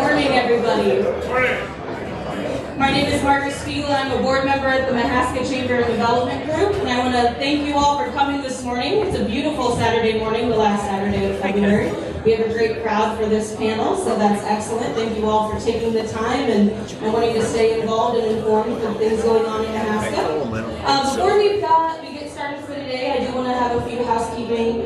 morning, everybody. My name is Margaret Spiegel. I'm a board member at the Mahaska Chamber and Development Group, and I want to thank you all for coming this morning. It's a beautiful Saturday morning, the last Saturday of February. We have a great crowd for this panel, so that's excellent. Thank you all for taking the time and wanting to stay involved and informed with things going on in Mahaska. Before we get started for today, I do want to have a few housekeeping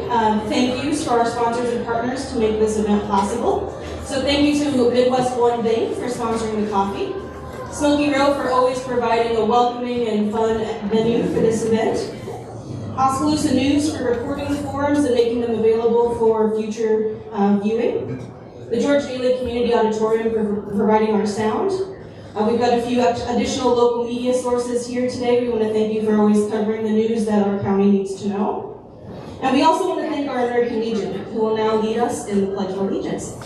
thank yous for our sponsors and partners to make this event possible. So thank you to Midwest One Bank for sponsoring the coffee, Smoky Row for always providing a welcoming and fun venue for this event, Oskaloosa News for recording the forums and making them available for future viewing, the George Daly Community Auditorium for providing our sound. We've got a few additional local media sources here today. We want to thank you for always covering the news that our county needs to know. And we also want to thank our American Legion, who will now lead us in the Pledge of Allegiance.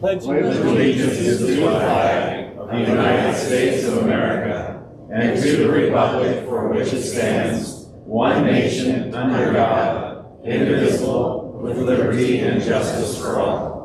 Pledge allegiance to the flag of the United States of America and to the republic for which it stands, one nation under God, indivisible, with liberty and justice for all.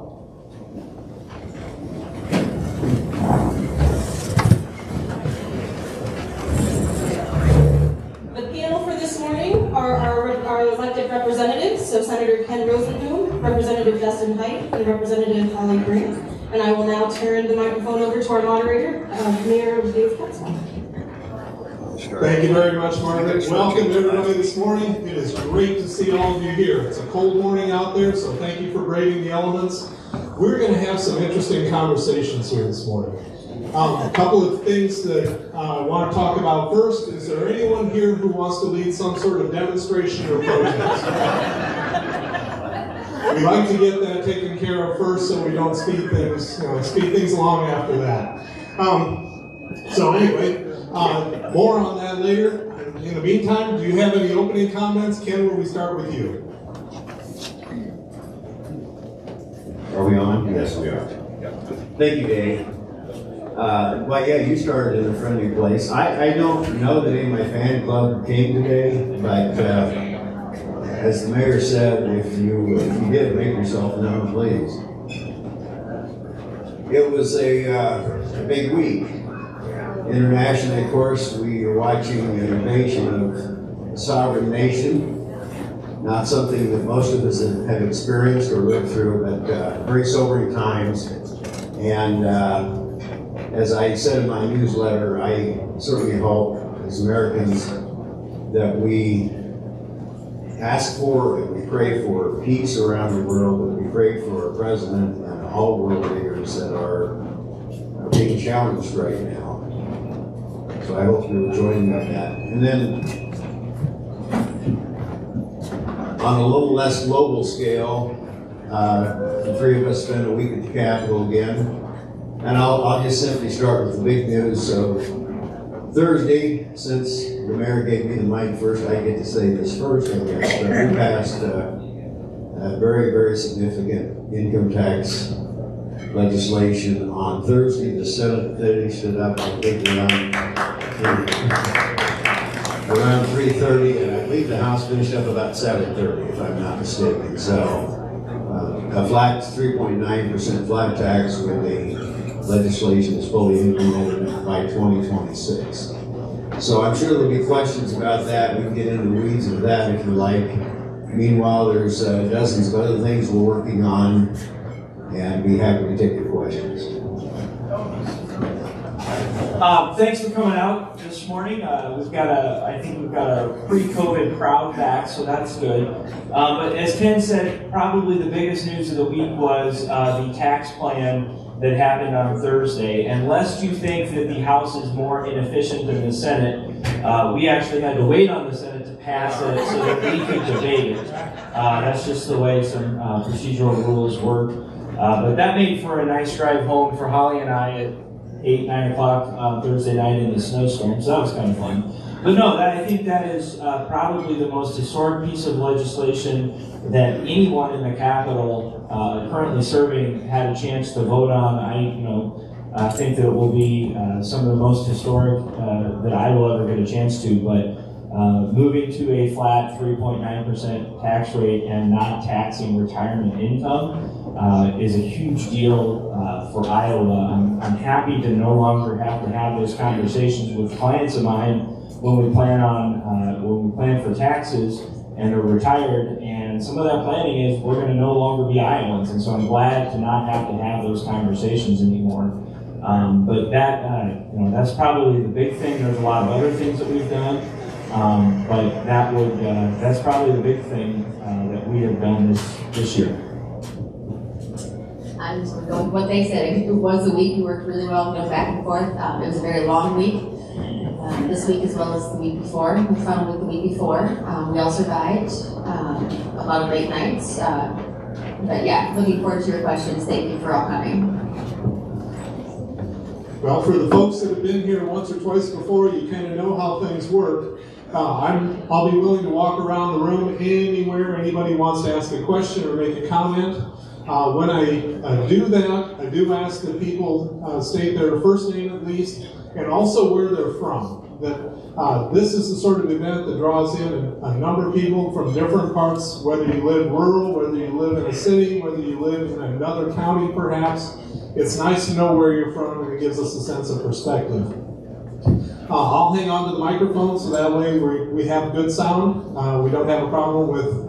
The panel for this morning are our elected representatives, so Senator Ken Rozenboom, Representative Dustin Hite, and Representative Brink. And I will now turn the microphone over to our moderator, Mayor Dave Katzman. Thank you very much, Margaret. Welcome everybody this morning. It is great to see all of you here. It's a cold morning out there, so thank you for braving the elements. We're going to have some interesting conversations here this morning. A couple of things that I want to talk about first. Is there anyone here who wants to lead some sort of demonstration or protest? We like to get that taken care of first so we don't speed things along after that. So anyway, more on that later. In the meantime, do you have any opening comments? Ken, will we start with you? Are we on? Yes, we are. Thank you, Dave. Well, yeah, you started in a friendly place. I don't know that any of my fan club came today, but as the mayor said, if you did, make yourself known, please. It was a big week. Internationally, of course, we are watching an invasion of a sovereign nation. Not something that most of us have experienced or lived through, but very sobering times. And as I said in my newsletter, I certainly hope as Americans that we ask for and we pray for peace around the world, that we pray for our president and all world leaders that are being challenged right now. So I hope you'll join me on that. And then on a little less global scale, the three of us spent a week at the Capitol again. And I'll just simply start with the big news. So Thursday, since the mayor gave me the mic first, I get to say this first, I guess. But we passed a very, very significant income tax legislation on Thursday. The Senate finished it up, I think, around 3:30, and I believe the House finished up about 7:30, if I'm not mistaken. So a flat 3.9% flat tax when the legislation is fully implemented by 2026. So I'm sure there'll be questions about that. We can get into the weeds of that if you like. Meanwhile, there's dozens of other things we're working on, and be happy to take your questions. Thanks for coming out this morning. I think we've got a pre-COVID crowd back, so that's good. But as Ken said, probably the biggest news of the week was the tax plan that happened on Thursday. And lest you think that the House is more inefficient than the Senate, we actually had to wait on the Senate to pass it so that we could debate it. That's just the way some procedural rules work. But that made for a nice drive home for Holly and I. 8, 9 o'clock on Thursday night in the snowstorm, so that was kind of fun. But no, I think that is probably the most historic piece of legislation that anyone in the Capitol currently serving had a chance to vote on. I think that it will be some of the most historic that I will ever get a chance to, but moving to a flat 3.9% tax rate and not taxing retirement income is a huge deal for Iowa. I'm happy to no longer have to have those conversations with clients of mine when we plan for taxes and they're retired, and some of that planning is we're going to no longer be Iowans, and so I'm glad to not have to have those conversations anymore. But that's probably the big thing. There's a lot of other things that we've done, but that's probably the big thing that we have done this year. I'm just going to go with what they said. It was a week. We worked really well, back and forth. It was a very long week. This week as well as the week before. We found with the week before. We all survived a lot of late nights. But yeah, looking forward to your questions. Thank you for all coming. Well, for the folks that have been here once or twice before, you kind of know how things work. I'll be willing to walk around the room anywhere anybody wants to ask a question or make a comment. When I do that, I do ask that people state their first name at least, and also where they're from. This is the sort of event that draws in a number of people from different parts, whether you live rural, whether you live in a city, whether you live in another county perhaps. It's nice to know where you're from, and it gives us a sense of perspective. I'll hang on to the microphone so that way we have good sound. We don't have a problem with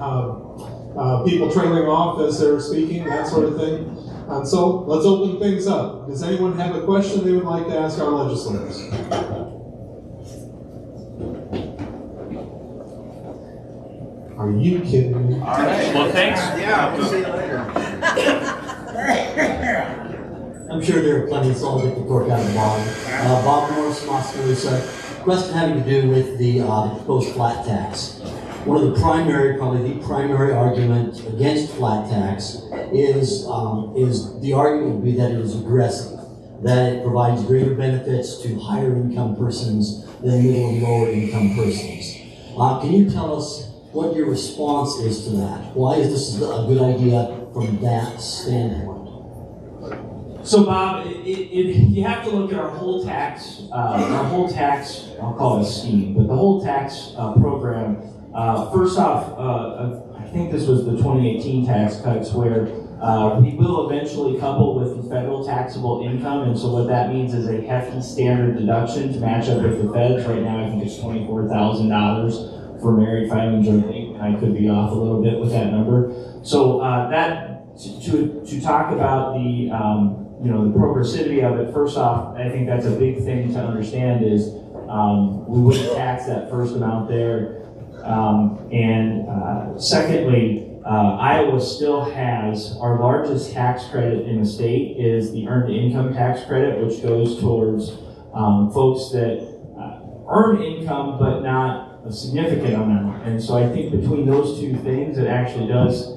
people trailing off as they're speaking, that sort of thing. And so let's open things up. Does anyone have a question they would like to ask our legislators? Are you kidding me? All right. Well, thanks. Yeah, we'll see you later. I'm sure there are plenty of souls that could work out of Bob. Bob Morris, Moscalisa. Question having to do with the proposed flat tax. One of the probably the primary argument against flat tax is the argument would be that it is aggressive, that it provides greater benefits to higher income persons than middle and lower income persons. Can you tell us what your response is to that? Why is this a good idea from that standpoint? So Bob, you have to look at our whole tax, I'll call it a scheme, but the whole tax program. First off, I think this was the 2018 tax cuts where we will eventually couple with the federal taxable income, and so what that means is a hefty standard deduction to match up with the feds. Right now I think it's $24,000 for married filing jointly, and I could be off a little bit with that number. So to talk about the the progressivity of it, first off, I think that's a big thing to understand is we wouldn't tax that first amount there. Secondly, Iowa still has our largest tax credit in the state is the earned income tax credit, which goes towards folks that earn income but not a significant amount. And so I think between those two things, it actually does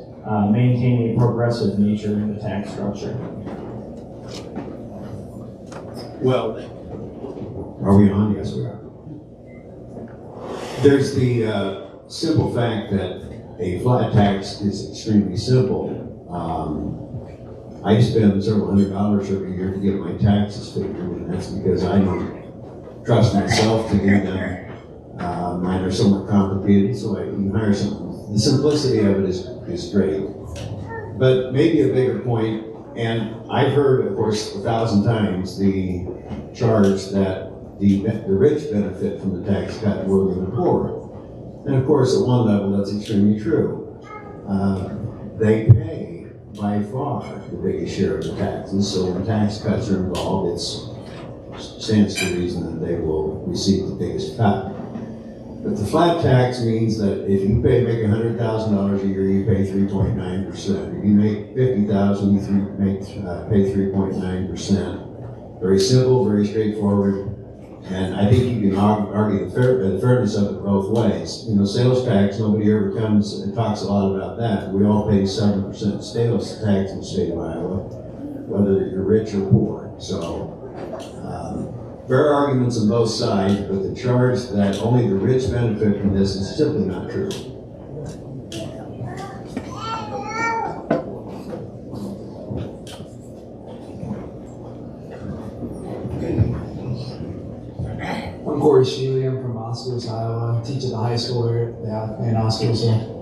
maintain a progressive nature in the tax structure. Well, are we on? Yes, we are. There's the simple fact that a flat tax is extremely simple. I spend several $100s every year to get my taxes figured, and that's because I don't trust myself to do them. Mine are somewhat complicated, so I can hire someone. The simplicity of it is great. But maybe a bigger point, and I've heard, of course, 1,000 times the charge that the rich benefit from the tax cut more than the poor. And of course, at one level, that's extremely true. They pay, by far, the biggest share of the taxes, so when tax cuts are involved, it stands to reason that they will receive the biggest cut. But the flat tax means that if you make $100,000 a year, you pay 3.9%. If you make $50,000, you pay 3.9%. Very simple, very straightforward. And I think you can argue the fairness of it both ways. Sales tax, nobody ever comes and talks a lot about that. We all pay 7% sales tax in the state of Iowa, whether you're rich or poor. So fair arguments on both sides, but the charge that only the rich benefit from this is simply not true. I'm Corey Sheely. I'm from Oskaloosa, Iowa. I teach at the high school here in Oskaloosa.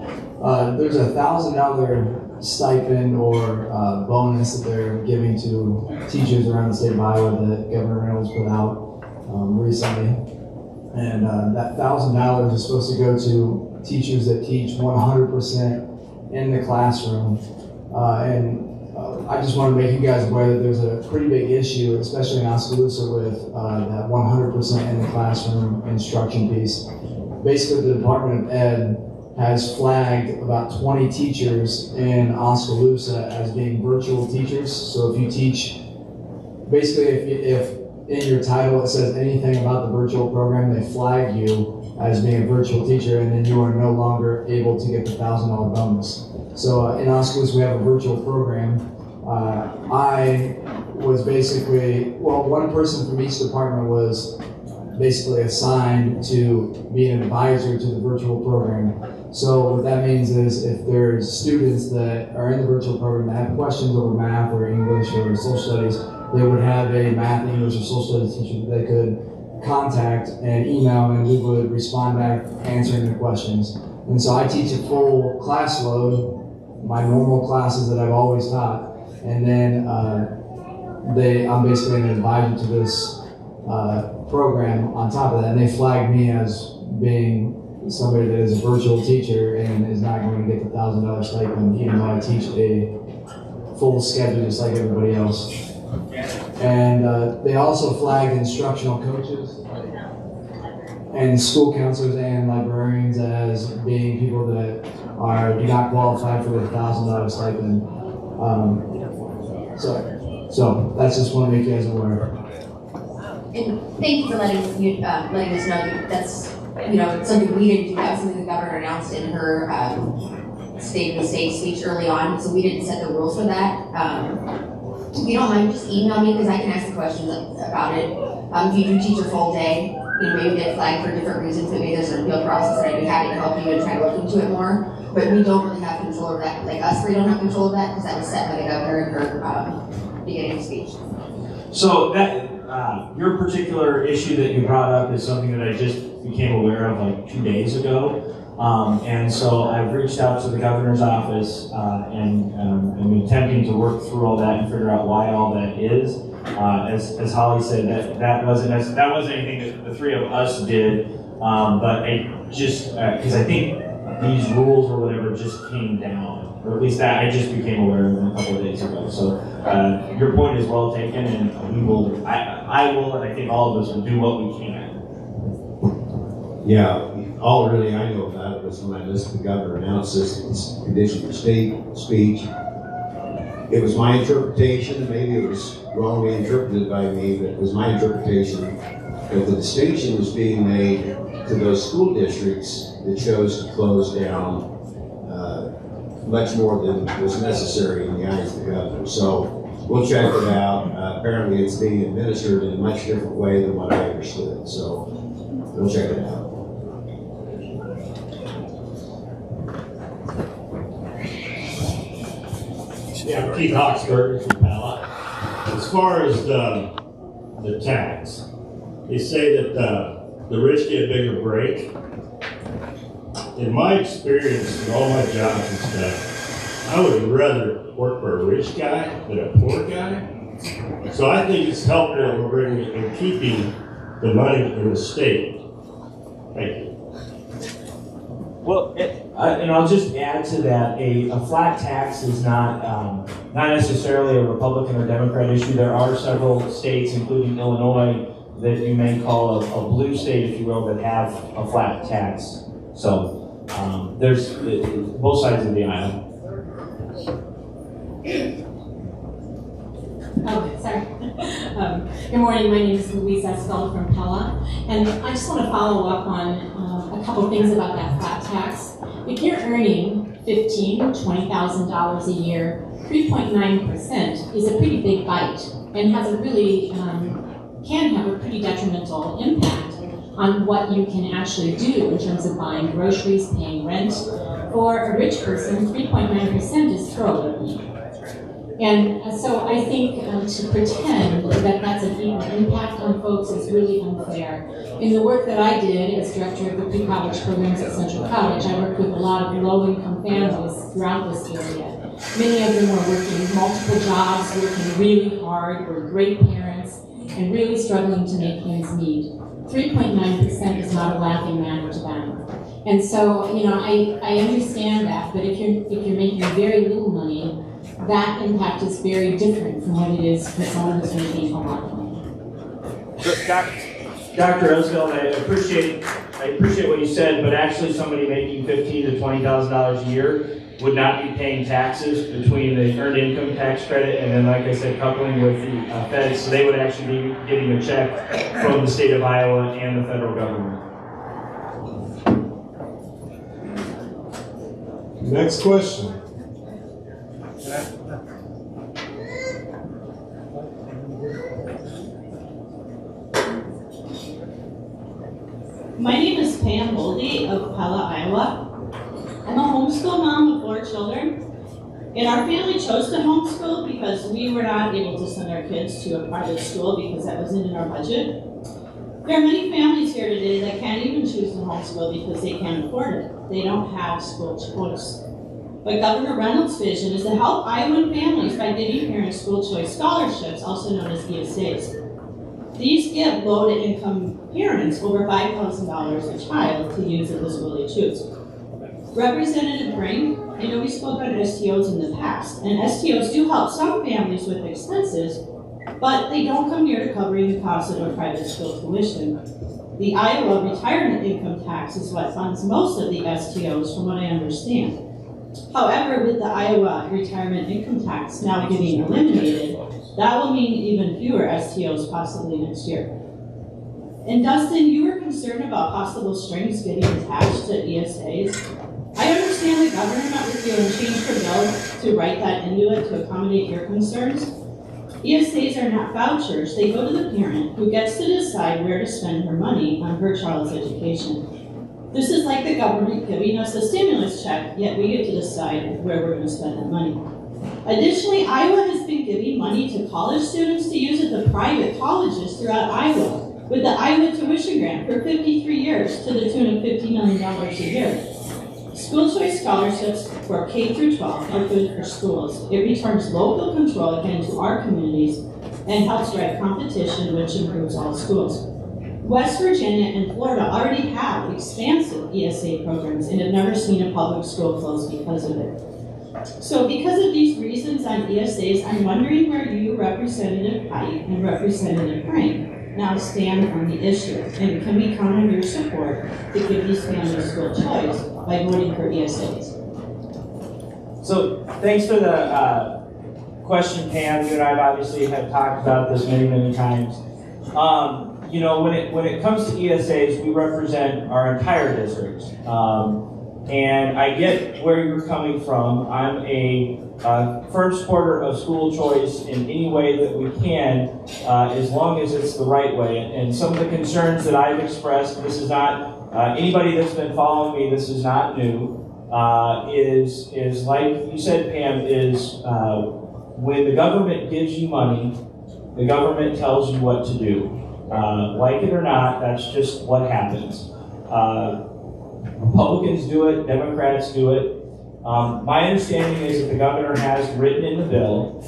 There's a $1,000 stipend or bonus that they're giving to teachers around the state of Iowa that Governor Reynolds put out recently. And that $1,000 is supposed to go to teachers that teach 100% in the classroom. I just want to make you guys aware that there's a pretty big issue, especially in Oskaloosa, with that 100% in the classroom instruction piece. Basically, the Department of Ed has flagged about 20 teachers in Oskaloosa as being virtual teachers. So if you teach, basically if in your title it says anything about the virtual program, they flag you as being a virtual teacher, and then you are no longer able to get the $1,000 bonus. So in Oskaloosa, we have a virtual program. I was basically, one person from each department was basically assigned to be an advisor to the virtual program. So what that means is if there's students that are in the virtual program that have questions over math or English or social studies, they would have a math, English, or social studies teacher that they could contact and email, and we would respond back answering their questions. And so I teach a full class load, my normal classes that I've always taught, and then I'm basically an advisor to this program on top of that, and they flagged me as being somebody that is a virtual teacher and is not going to get the $1,000 stipend, even though I teach a full schedule just like everybody else. And they also flagged instructional coaches and school counselors and librarians as being people that do not qualify for the $1,000 stipend. So that's just want to make you guys aware. And thank you for letting us know that's something we didn't do. That was something the governor announced in her State of the State speech early on, so we didn't set the rules for that. If you don't mind, just email me because I can ask the questions about it. If you do teach a full day, maybe get flagged for different reasons, maybe there's an appeal process, and I'd be happy to help you and try to look into it more. But we don't really have control over that. Like us, we don't have control of that because that was set by the governor in her beginning of speech. So that your particular issue that you brought up is something that I just became aware of like 2 days ago. And so I've reached out to the governor's office and I'm attempting to work through all that and figure out why all that is. As Holly said, that wasn't anything that the three of us did, but I just because I think these rules or whatever just came down, or at least that I just became aware of them a couple of days ago. So your point is well taken, and I will, and I think all of us will do what we can. Yeah, all really I know about it was when I listened to the governor announce this condition of state speech. It was my interpretation, and maybe it was wrongly interpreted by me, but it was my interpretation that the distinction was being made to those school districts that chose to close down much more than was necessary in the eyes of the governor. So we'll check it out. Apparently it's being administered in a much different way than what I understood. So we'll check it out. Yeah, Keith Hawksburg from Pella. As far as the tax, they say that the rich get a bigger break. In my experience, in all my jobs and stuff, I would rather work for a rich guy than a poor guy. So I think it's helpful in keeping the money in the state. Thank you. Well, and I'll just add to that, a flat tax is not necessarily a Republican or Democrat issue. There are several states, including Illinois, that you may call a blue state, if you will, that have a flat tax. So there's both sides of the aisle. Oh, sorry. Good morning, my name is Louise Esfeld from Pella, and I just want to follow up on a couple things about that flat tax. If you're earning $15,000 to $20,000 a year, 3.9% is a pretty big bite and has a really can have a pretty detrimental impact on what you can actually do in terms of buying groceries, paying rent. For a rich person, 3.9% is throwaway. And so I think to pretend that that's an equal impact on folks is really unfair. In the work that I did as director of the pre-college programs at Central College, I worked with a lot of low-income families throughout this area. Many of them were working multiple jobs, working really hard, were great parents, and really struggling to make ends meet. 3.9% is not a laughing matter to them. And so, I understand that, but if you're making very little money, that impact is very different from what it is for someone who's making a lot of money. Dr. Roosevelt, I appreciate what you said, but actually somebody making $15,000 to $20,000 a year would not be paying taxes between the earned income tax credit and then, like I said, coupling with the feds, so they would actually be getting a check from the state of Iowa and the federal government. Next question. My name is Pam Boldy of Pella, Iowa. I'm a homeschool mom of 4 children, and our family chose to homeschool because we were not able to send our kids to a private school because that wasn't in our budget. There are many families here today that can't even choose to homeschool because they can't afford it. They don't have school choice. But Governor Reynolds' vision is to help Iowan families by giving parents school choice scholarships, also known as ESAs. These give low-to-income parents over $5,000 a child to use at the school they choose. Representative Brink, I know we spoke on STOs in the past, and STOs do help some families with expenses, but they don't come near to covering the cost of a private school tuition. The Iowa retirement income tax is what funds most of the STOs, from what I understand. However, with the Iowa retirement income tax now getting eliminated, that will mean even fewer STOs possibly next year. And Dustin, you were concerned about possible strings getting attached to ESAs. I understand the governor met with you and changed her bill to write that into it to accommodate your concerns. ESAs are not vouchers. They go to the parent who gets to decide where to spend her money on her child's education. This is like the government giving us a stimulus check, yet we get to decide where we're going to spend that money. Additionally, Iowa has been giving money to college students to use at the private colleges throughout Iowa with the Iowa tuition grant for 53 years to the tune of $50 million a year. School choice scholarships for K through 12 are good for schools. It returns local control again to our communities and helps drive competition, which improves all schools. West Virginia and Florida already have expansive ESA programs and have never seen a public school close because of it. So because of these reasons on ESAs, I'm wondering where you, Representative Hite and Representative Brink, now stand on the issue. And can we count on your support to give these families school choice by voting for ESAs? So thanks for the question, Pam. You and I have obviously have talked about this many, many times. When it comes to ESAs, we represent our entire district. And I get where you're coming from. I'm a firm supporter of school choice in any way that we can, as long as it's the right way. And some of the concerns that I've expressed, this is not, anybody that's been following me, this is not new, is like you said, Pam, is when the government gives you money, the government tells you what to do. Like it or not, that's just what happens. Republicans do it, Democrats do it. My understanding is that the governor has written in the bill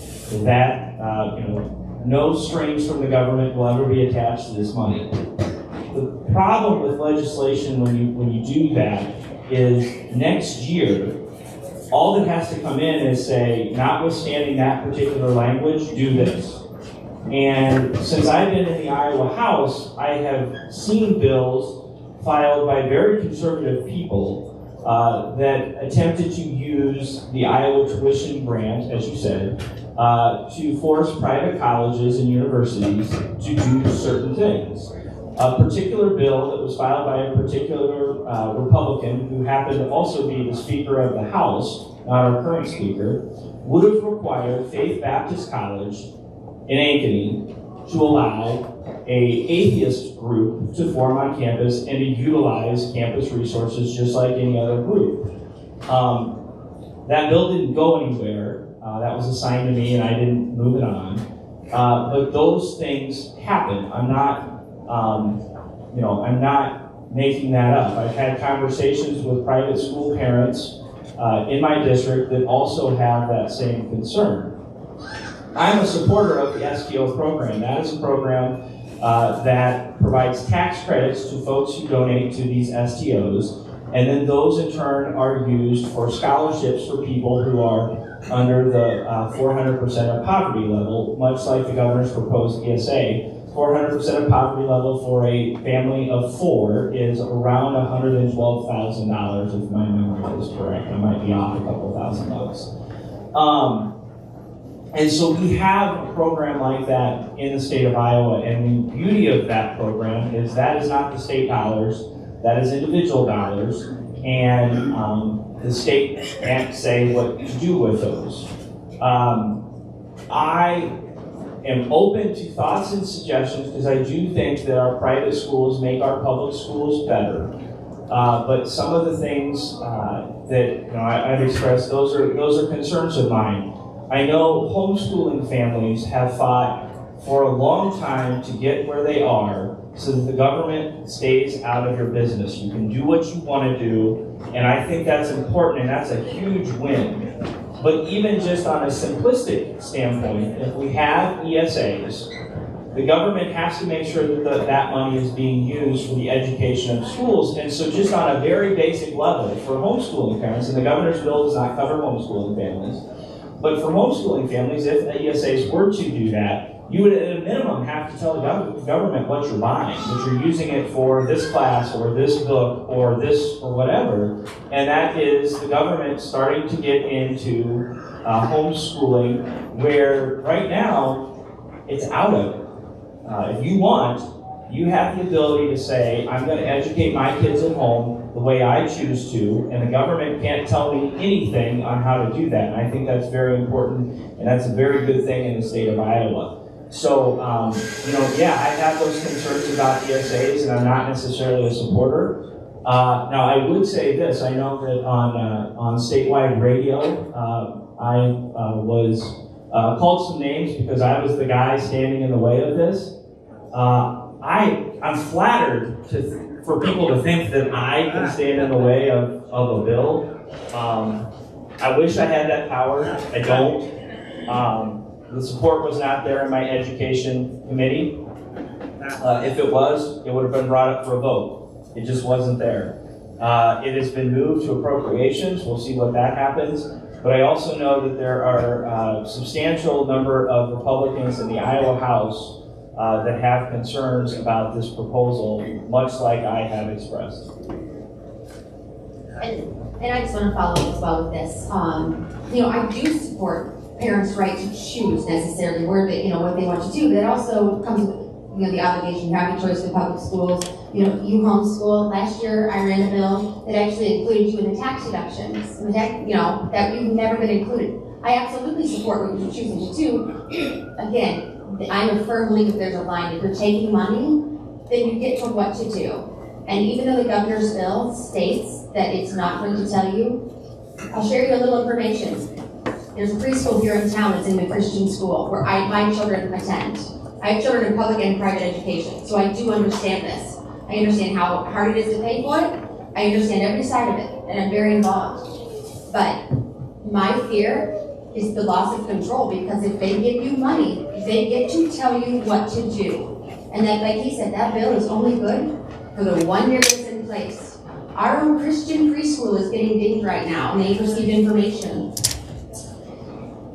that no strings from the government will ever be attached to this money. The problem with legislation when you do that is next year, all that has to come in is say, notwithstanding that particular language, do this. And since I've been in the Iowa House, I have seen bills filed by very conservative people that attempted to use the Iowa tuition grant, as you said, to force private colleges and universities to do certain things. A particular bill that was filed by a particular Republican, who happened to also be the Speaker of the House, not our current Speaker, would have required Faith Baptist College in Ankeny to allow a atheist group to form on campus and to utilize campus resources just like any other group. That bill didn't go anywhere. That was assigned to me and I didn't move it on. But those things happen. I'm not making that up. I've had conversations with private school parents in my district that also have that same concern. I'm a supporter of the STO program. That is a program that provides tax credits to folks who donate to these STOs, and then those in turn are used for scholarships for people who are under the 400% of poverty level, much like the governor's proposed ESA. 400% of poverty level for a family of 4 is around $112,000, if my memory is correct. I might be off a couple $1,000. And so we have a program like that in the state of Iowa, and the beauty of that program is that is not the state dollars, that is individual dollars, and the state can't say what to do with those. I am open to thoughts and suggestions because I do think that our private schools make our public schools better. But some of the things that I've expressed, those are concerns of mine. I know homeschooling families have fought for a long time to get where they are so that the government stays out of your business. You can do what you want to do, and I think that's important, and that's a huge win. But even just on a simplistic standpoint, if we have ESAs, the government has to make sure that that money is being used for the education of schools. And so just on a very basic level, for homeschooling parents, and the governor's bill does not cover homeschooling families, but for homeschooling families, if ESAs were to do that, you would at a minimum have to tell the government what you're buying, that you're using it for this class or this book or this or whatever. And that is the government starting to get into homeschooling, where right now it's out of it. If you want, you have the ability to say, I'm going to educate my kids at home the way I choose to, and the government can't tell me anything on how to do that. And I think that's very important, and that's a very good thing in the state of Iowa. So, I have those concerns about ESAs, and I'm not necessarily a supporter. Now, I would say this. I know that on statewide radio, I was called some names because I was the guy standing in the way of this. I'm flattered for people to think that I can stand in the way of a bill. I wish I had that power. I don't. The support was not there in my education committee. If it was, it would have been brought up for a vote. It just wasn't there. It has been moved to appropriations. We'll see what that happens. But I also know that there are a substantial number of Republicans in the Iowa House that have concerns about this proposal, much like I have expressed. And I just want to follow up as well with this. I do support parents' right to choose necessarily where they, what they want to do. But it also comes with, the obligation. You have a choice in public schools. You homeschool. Last year, I ran a bill that actually included you in the tax deductions. That you've never been included. I absolutely support what you're choosing to do. Again, I'm a firm believer that there's a line. If you're taking money, then you get to what to do. And even though the governor's bill states that it's not going to tell you, I'll share you a little information. There's a preschool here in town that's in a Christian school where my children attend. I have children in public and private education, so I do understand this. I understand how hard it is to pay for it. I understand every side of it, and I'm very involved. But my fear is the loss of control, because if they give you money, they get to tell you what to do. And that, like he said, that bill is only good for the 1 year it's in place. Our own Christian preschool is getting dinged right now, and they've received information.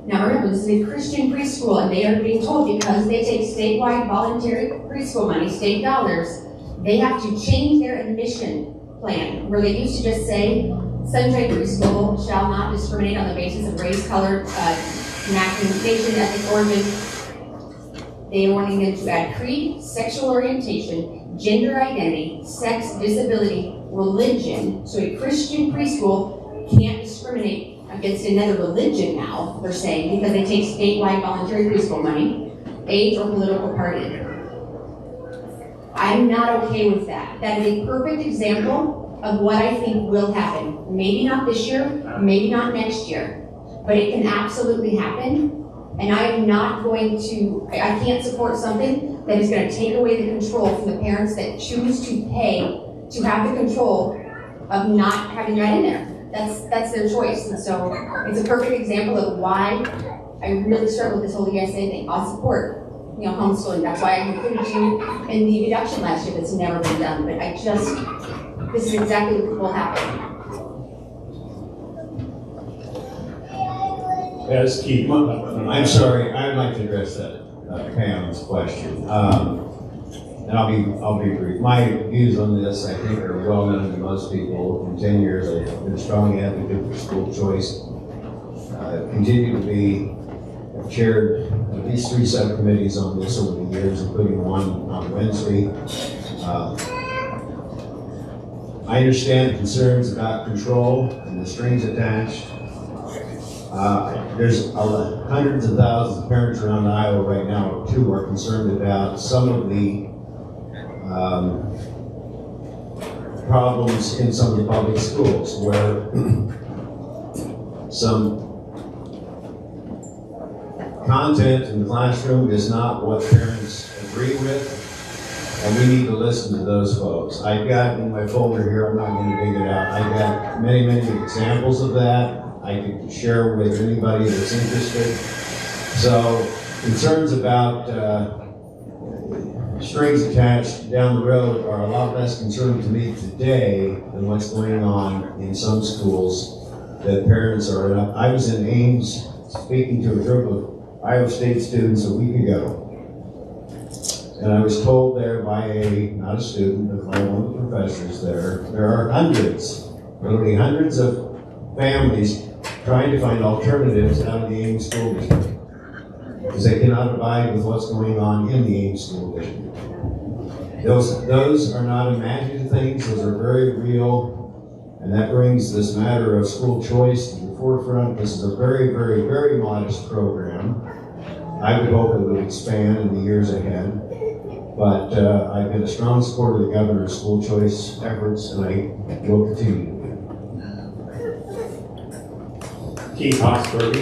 Now remember, this is a Christian preschool, and they are being told because they take statewide voluntary preschool money, state dollars, they have to change their admission plan, where they used to just say, Sunshine Preschool shall not discriminate on the basis of race, color, nation, ethnic origin. They are wanting them to add creed, sexual orientation, gender identity, sex, disability, religion. So a Christian preschool can't discriminate against another religion now, they're saying, because they take statewide voluntary preschool money. age, or political party. I'm not okay with that. That is a perfect example of what I think will happen. Maybe not this year, maybe not next year, but it can absolutely happen. And I am not going to, I can't support something that is going to take away the control from the parents that choose to pay to have the control of not having that in there. That's their choice. And so it's a perfect example of why I really struggle with this whole ESA thing. I'll support, homeschooling. That's why I included you in the reduction last year that's never been done. But this is exactly what will happen. Yes, Keith. I'm sorry, I'd like to address that, Pam's question. And I'll be brief. My views on this, I think, are well known to most people. In 10 years, I've been a strong advocate for school choice. Continue to be chaired at least 3 subcommittees on this over the years, including one on Wednesday. I understand concerns about control and the strings attached. There's hundreds of thousands of parents around Iowa right now who are concerned about some of the problems in some of the public schools where some content in the classroom is not what parents agree with, and we need to listen to those folks. I've got in my folder here, I'm not going to dig it out, I've got many, many examples of that I can share with anybody that's interested. So concerns about strings attached down the road are a lot less concerning to me today than what's going on in some schools that parents are in. I was in Ames speaking to a group of Iowa State students a week ago. And I was told there by not a student, but by one of the professors there are hundreds, literally hundreds of families trying to find alternatives out of the Ames school district because they cannot abide with what's going on in the Ames school district. Those are not imagined things, those are very real, and that brings this matter of school choice to the forefront. This is a very, very, very modest program. I would hope it would expand in the years ahead, but I've been a strong supporter of the governor's school choice efforts, and I will continue to be. Keith Hawksburg,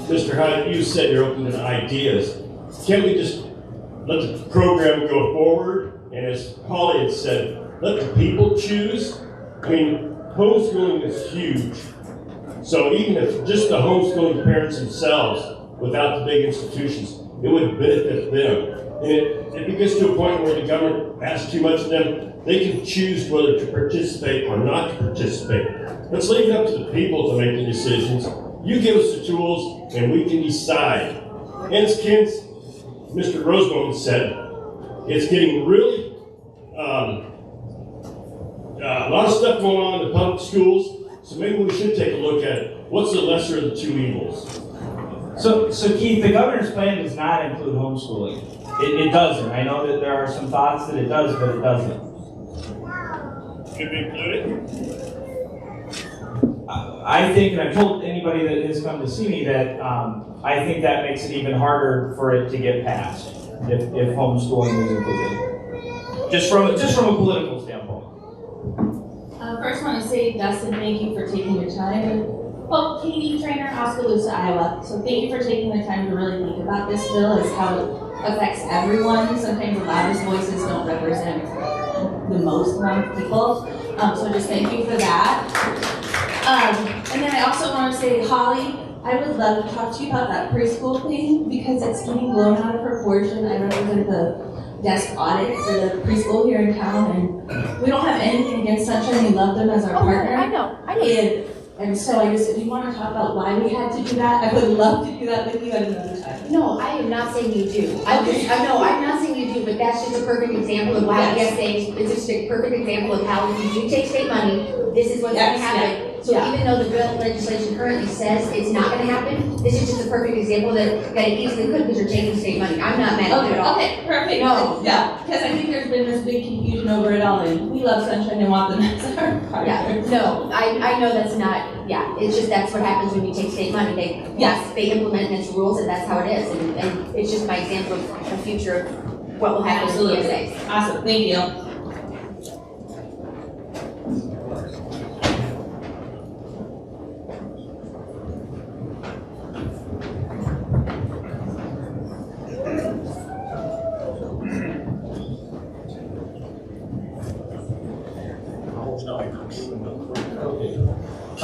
Mr. Hite, you said you're open to ideas. Can't we just let the program go forward? And as Holly had said, let the people choose? I mean, homeschooling is huge. So even if just the homeschooling parents themselves, without the big institutions, it would benefit them. And if it gets to a point where the government asks too much of them, they can choose whether to participate or not to participate. Let's leave it up to the people to make the decisions. You give us the tools, and we can decide. And as Mr. Rozenboom said, it's getting really a lot of stuff going on in the public schools, so maybe we should take a look at what's the lesser of the two evils. So Keith, the governor's plan does not include homeschooling. It doesn't. I know that there are some thoughts that it does, but it doesn't. Should we include it? I think, and I've told anybody that has come to see me that I think that makes it even harder for it to get passed if homeschooling is included. Just from a political standpoint. First, I want to say, Dustin, thank you for taking your time. Well, Katie Trainer, Oskaloosa, Iowa. So thank you for taking the time to really think about this bill as how it affects everyone. Sometimes the loudest voices don't represent the most amount of people. So just thank you for that. And then I also want to say, Holly, I would love to talk to you about that preschool thing because it's getting blown out of proportion. I represent the desk audit for the preschool here in town, and we don't have anything against Sunshine. We love them as our partner. I know. And so if you want to talk about why we had to do that, I would love to do that with you at another time. No, I am not saying you do. I'm not saying you do, but that's just a perfect example of why ESA is just a perfect example of how if you do take state money, this is what's going to happen. So even though the bill legislation currently says it's not going to happen, this is just a perfect example that it easily could because you're taking state money. I'm not mad at it at all. Okay, perfect. No. Yeah, because I think there's been this big confusion over it all, and we love sunshine and want them as our partner. Yeah, no, I know that's not, yeah, it's just that's what happens when you take state money. They implement its rules, and that's how it is. And it's just my example of the future of what will happen Absolutely. in the USA. Awesome, thank you.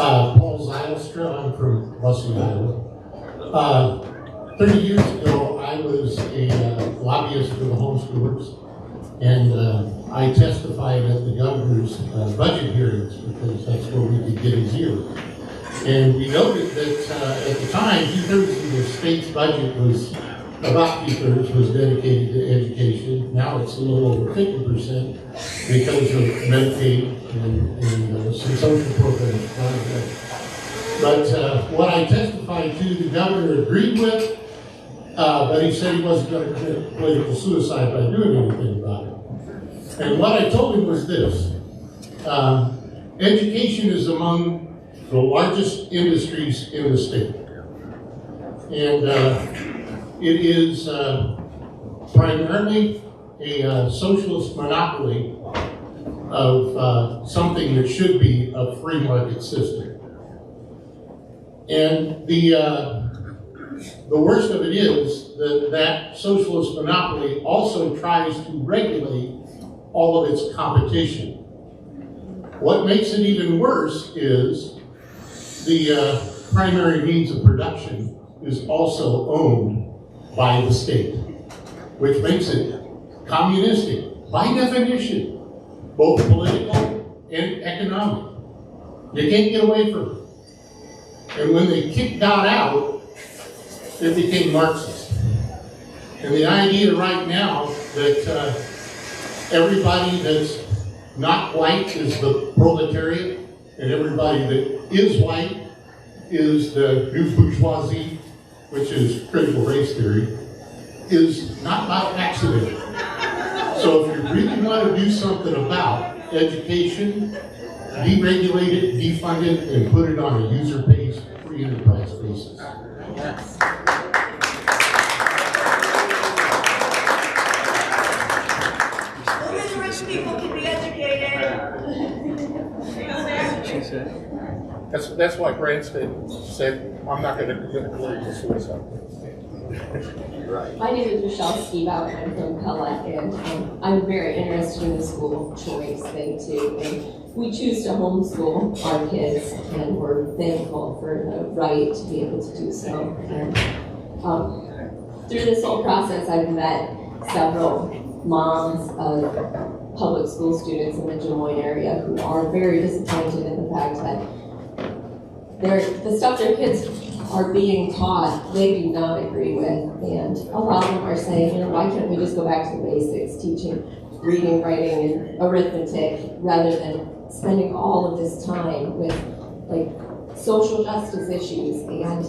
Paul Zylstra, I'm from Bussy, Iowa. 30 years ago, I was a lobbyist for the homeschoolers, and I testified at the governor's budget hearings because that's where we could get his ear. And we noted that at the time, 2/3 of the state's budget was, about 2/3 was dedicated to education. Now it's a little over 50% because of Medicaid and some social programs. But what I testified to, the governor agreed with, but he said he wasn't going to commit political suicide by doing anything about it. And what I told him was this: education is among the largest industries in the state. And it is primarily a socialist monopoly of something that should be a free market system. And the worst of it is that that socialist monopoly also tries to regulate all of its competition. What makes it even worse is the primary means of production is also owned by the state, which makes it communistic by definition, both political and economic. You can't get away from it. And when they kicked God out, it became Marxist. And the idea right now that everybody that's not white is the proletariat, and everybody that is white is the new bourgeoisie, which is critical race theory, is not by accident. So if you really want to do something about education, deregulate it, defund it, and put it on a user-pays, free enterprise basis. Yes. Only the rich people can be educated. That's why Branstad said, I'm not going to commit political suicide. My name is Michelle Skibout, and I'm from Pella, and I'm very interested in the school choice thing too. And we choose to homeschool our kids, and we're thankful for the right to be able to do so. And through this whole process, I've met several moms of public school students in the Des Moines area who are very disappointed in the fact that the stuff their kids are being taught, they do not agree with. And a lot of them are saying, you know, why can't we just go back to the basics, teaching reading, writing, and arithmetic, rather than spending all of this time with like social justice issues. And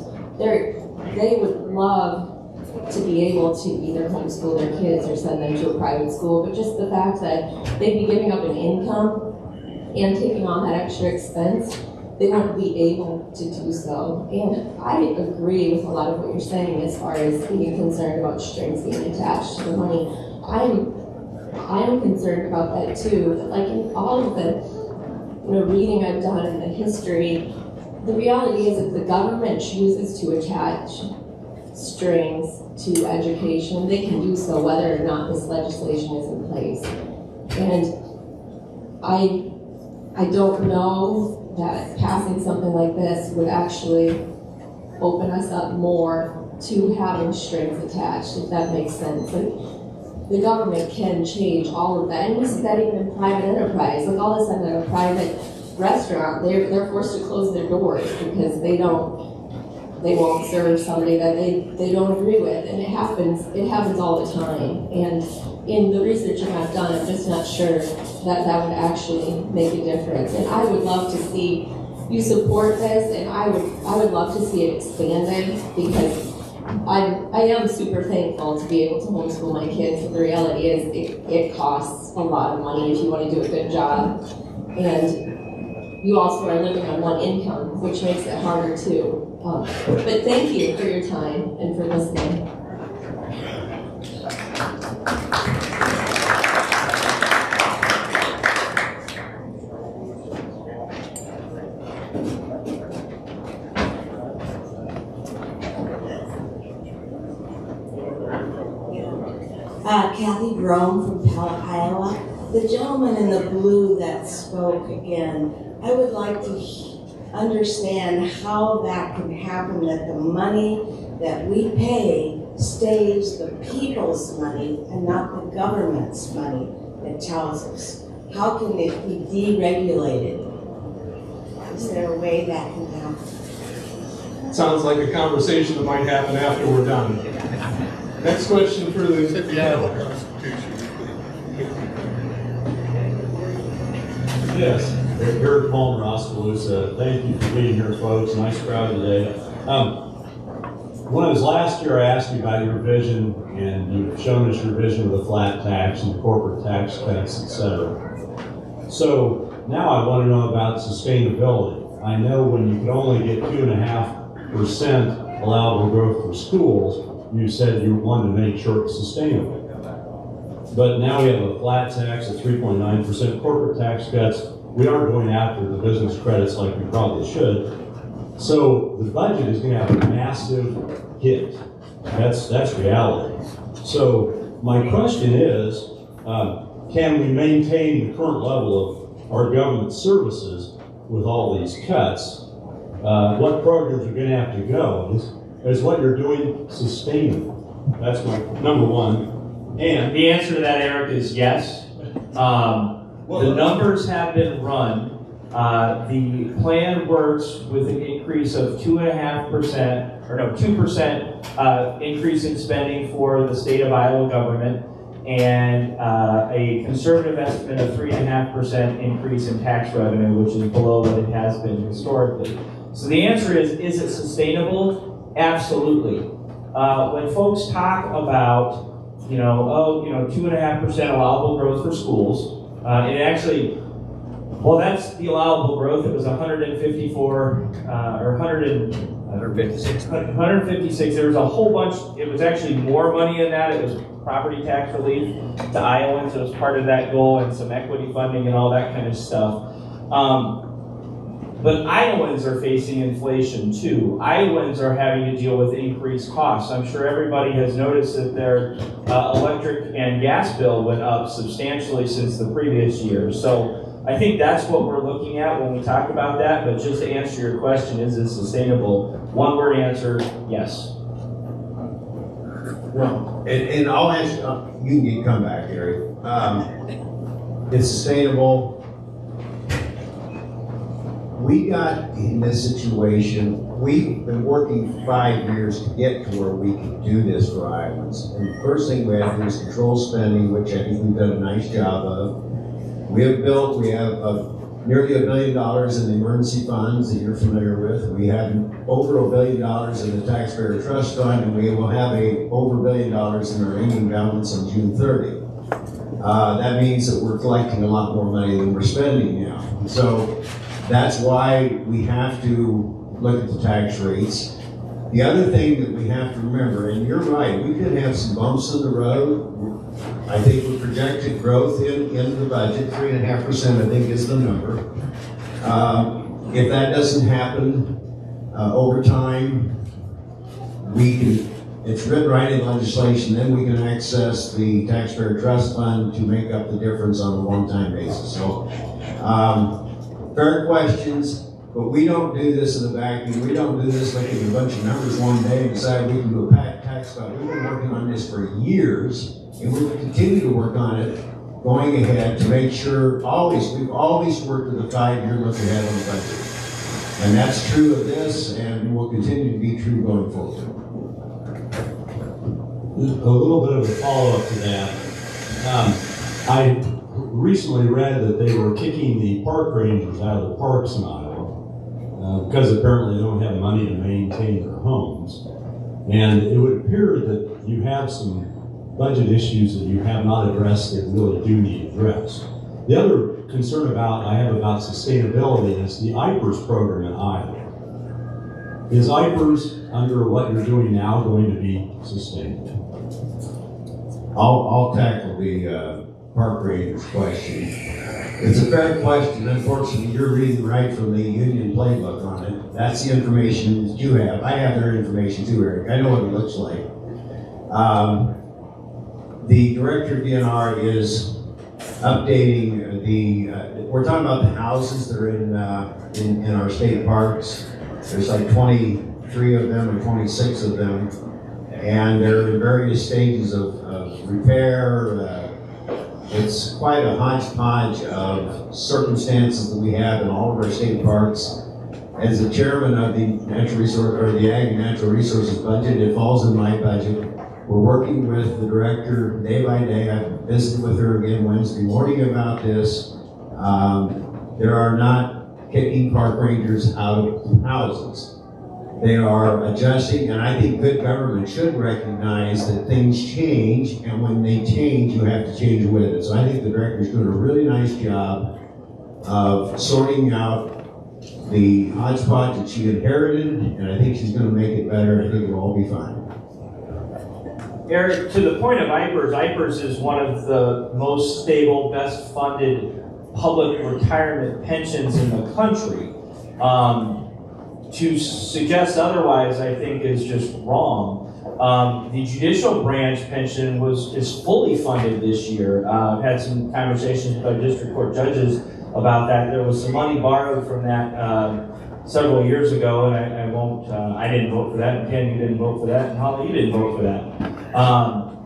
they would love to be able to either homeschool their kids or send them to a private school, but just the fact that they'd be giving up an income and taking on that extra expense, they won't be able to do so. And I agree with a lot of what you're saying as far as being concerned about strings being attached to the money. I am concerned about that too. But like in all of the reading I've done in the history, the reality is that the government chooses to attach strings to education, they can do so whether or not this legislation is in place. And I don't know that passing something like this would actually open us up more to having strings attached, if that makes sense. Like, the government can change all of that, and we see that even in private enterprise. Like all of a sudden at a private restaurant, they're forced to close their doors because they won't serve somebody that they don't agree with, and it happens all the time. And in the research that I've done, I'm just not sure that would actually make a difference. And I would love to see you support this, and I would love to see it expanded, because I am super thankful to be able to homeschool my kids, but the reality is it costs a lot of money if you want to do a good job. And you also are living on one income, which makes it harder too. But thank you for your time and for listening. Kathy Brome from Pella, Iowa. The gentleman in the blue that spoke again, I would like to understand how that can happen, that the money that we pay stays the people's money and not the government's money that tells us. How can it be deregulated? Is there a way that can happen? Sounds like a conversation that might happen after we're done. Next question for the Iowa Constitution. Yes, Eric Palmer, Oskaloosa. Thank you for being here, folks. Nice crowd today. When it was last year, I asked you about your vision, and you've shown us your vision of the flat tax and the corporate tax cuts, etc. So now I want to know about sustainability. I know when you could only get 2.5% allowable growth for schools, you said you wanted to make sure it's sustainable. But now we have a flat tax, a 3.9% corporate tax cuts. We aren't going after the business credits like we probably should. So the budget is going to have a massive hit. That's reality. So my question is, can we maintain the current level of our government services with all these cuts? What programs are going to have to go? Is what you're doing sustainable? That's my number one. And the answer to that, Eric, is yes. The numbers have been run. The plan works with an increase of 2% increase in spending for the state of Iowa government, and a conservative estimate of 3.5% increase in tax revenue, which is below what it has been historically. So the answer is it sustainable? Absolutely. When folks talk about 2.5% allowable growth for schools, it actually, well, that's the allowable growth. It was 156. There was a whole bunch. It was actually more money in that. It was property tax relief to Iowans. It was part of that goal, and some equity funding and all that kind of stuff. But Iowans are facing inflation too. Iowans are having to deal with increased costs. I'm sure everybody has noticed that their electric and gas bill went up substantially since the previous year. So I think that's what we're looking at when we talk about that. But just to answer your question, is it sustainable? One word answer, yes. Well, and I'll answer, you can come back, Gary. It's sustainable. We got in this situation, we've been working 5 years to get to where we can do this for Iowans. And the first thing we have to do is control spending, which I think we've done a nice job of. We have nearly $1 billion in the emergency funds that you're familiar with. We have over $1 billion in the taxpayer trust fund, and we will have over $1 billion in our ending balance on June 30. That means that we're collecting a lot more money than we're spending now. So that's why we have to look at the tax rates. The other thing that we have to remember, and you're right, we could have some bumps in the road. I think we projected growth in the budget, 3.5% I think is the number. If that doesn't happen over time, it's written right in legislation, then we can access the taxpayer trust fund to make up the difference on a one-time basis. So, fair questions, but we don't do this in a vacuum. We don't do this looking at a bunch of numbers one day and decide we can do a tax cut. We've been working on this for years, and we will continue to work on it going ahead to make sure we've always worked with a 5-year look ahead on the budget. And that's true of this, and will continue to be true going forward. A little bit of a follow-up to that. I recently read that they were kicking the park rangers out of the parks in Iowa because apparently they don't have money to maintain their homes. And it would appear that you have some budget issues that you have not addressed that really do need addressed. The other concern I have about sustainability is the IPERS program in Iowa. Is IPERS, under what you're doing now, going to be sustained? I'll tackle the park rangers question. It's a fair question. Unfortunately, you're reading right from the union playbook on it. That's the information that you have. I have their information too, Eric. I know what it looks like. The director of DNR is updating we're talking about the houses that are in our state parks. There's like 23 of them or 26 of them, and they're in various stages of repair. It's quite a hodgepodge of circumstances that we have in all of our state parks. As the chairman of the natural resource or the Ag and Natural Resources budget, it falls in my budget. We're working with the director day by day. I visited with her again Wednesday morning about this. There are not kicking park rangers out of houses. They are adjusting, and I think good government should recognize that things change, and when they change, you have to change with it. So I think the director's doing a really nice job of sorting out the hodgepodge that she inherited, and I think she's going to make it better. I think it'll all be fine. Eric, to the point of IPERS, IPERS is one of the most stable, best funded public retirement pensions in the country. To suggest otherwise, I think, is just wrong. The judicial branch pension is fully funded this year. I've had some conversations with our district court judges about that. There was some money borrowed from that several years ago, and I didn't vote for that, and Ken, you didn't vote for that, and Holly, you didn't vote for that.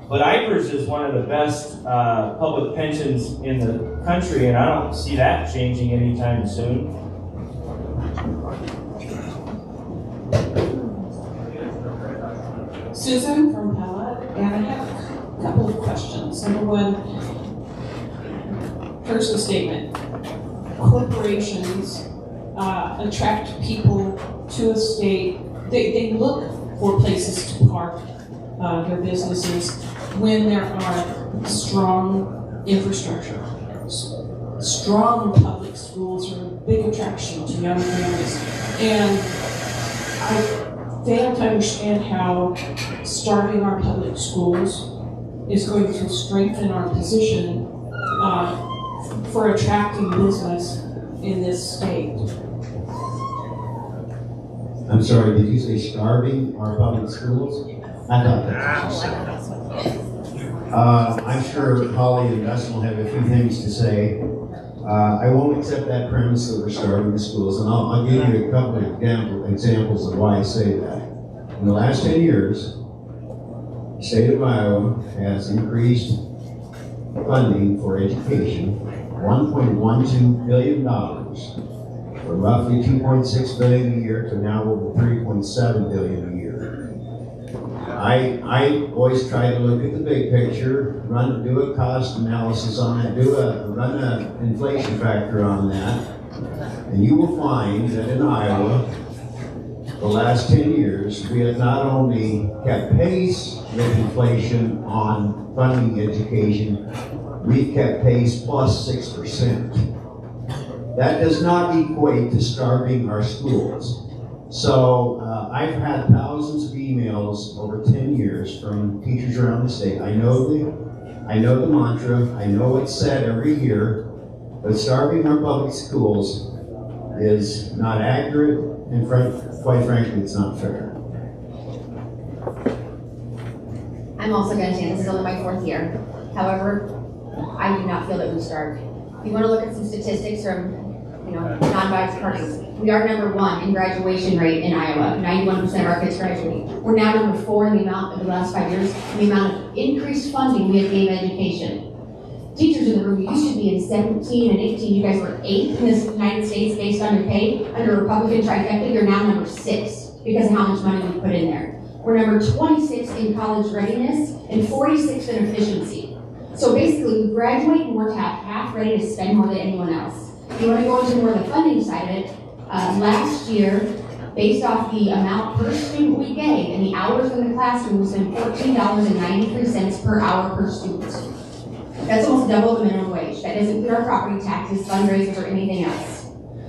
But IPERS is one of the best public pensions in the country, and I don't see that changing anytime soon. Susan from Pella, and I have a couple of questions. Number one, first a statement. Corporations attract people to a state. They look for places to park their businesses when there are strong infrastructure. Strong public schools are a big attraction to young families. And I fail to understand how starting our public schools is going to strengthen our position for attracting business in this state. I'm sorry, did you say starving our public schools? I thought that's what you said. I'm sure Holly and Dustin will have a few things to say. I won't accept that premise that we're starving the schools, and I'll give you a couple of examples of why I say that. In the last 10 years, the state of Iowa has increased funding for education, $1.12 billion, from roughly $2.6 billion a year to now over $3.7 billion a year. I always try to look at the big picture, do a cost analysis on that, run an inflation factor on that, and you will find that in Iowa, the last 10 years, we have not only kept pace with inflation on funding education, we've kept pace plus 6%. That does not equate to starving our schools. So I've had thousands of emails over 10 years from teachers around the state. I know the mantra, I know what's said every year, but starving our public schools is not accurate, and quite frankly, it's not fair. I'm also going to say this is only my 4th year. However, I do not feel that we've starved. If you want to look at some statistics from non-biased parties, we are number 1 in graduation rate in Iowa. 91% of our kids graduate. We're now number 4 in the amount of the last 5 years, in the amount of increased funding we have gave education. Teachers in the room, you used to be in 17 and 18. You guys were 8th in the United States based on your pay. Under Republican trifecta, you're now number 6 because of how much money we put in there. We're number 26 in college readiness and 46th in efficiency. So basically, we graduate and we're half ready to spend more than anyone else. If you want to go into more of the funding side of it, last year, Based off the amount per student we gave and the hours in the classroom, we spend $14.93 per hour per student. That's almost double the minimum wage. That doesn't include our property taxes, fundraisers, or anything else.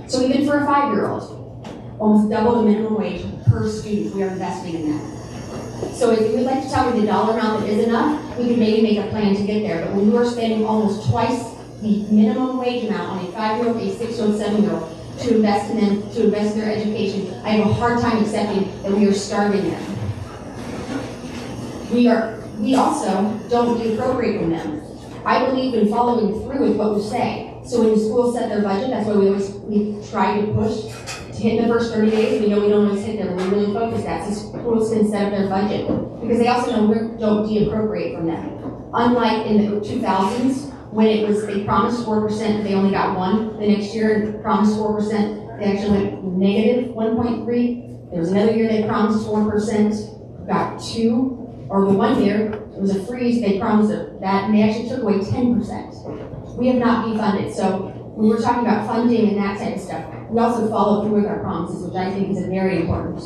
So even for a 5-year-old, almost double the minimum wage per student we are investing in that. So if you would like to tell me the dollar amount that is enough, we can maybe make a plan to get there. But when you are spending almost twice the minimum wage amount on a 5-year-old, a 6-year-old, 7-year-old to invest in them, to invest in their education, I have a hard time accepting that we are starving them. We also don't deappropriate from them. I believe in following through with what we say. So when the schools set their budget, that's why we try to push to hit in the first 30 days. We know we don't always hit there, but we really focus that so schools can set up their budget. Because they also know we don't deappropriate from them. Unlike in the 2000s, when it was, they promised 4%, they only got 1. The next year, they promised 4%, they actually went negative 1.3. There was another year they promised 4%, got 2. Or the one year, it was a freeze, they promised that, and they actually took away 10%. We have not defunded, so when we're talking about funding and that type of stuff, we also follow through with our promises, which I think is very important.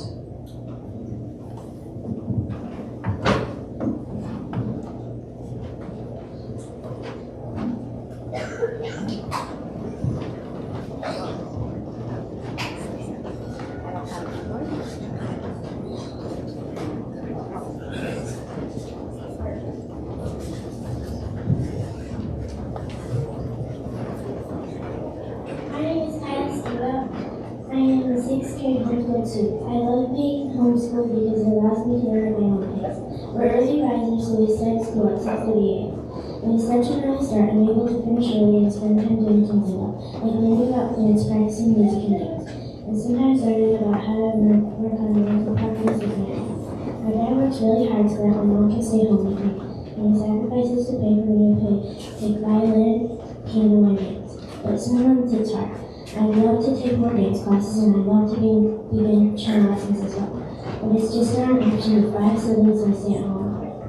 I love being homeschooled because it allows me to learn at my own pace. We're early risers, so we start school at 6:38. When it's such an early start, I'm able to finish early and spend time doing things I love, like learning about plants, practicing music and dance, and sometimes learning about how to work on the local properties with my dad. My dad works really hard so that my mom can stay home with me, and he sacrifices to pay for me to take violin, piano, and dance. But sometimes it's hard. I love to take more dance classes and I love to begin piano lessons as well. But it's just not an option with 5 siblings and I stay at home. I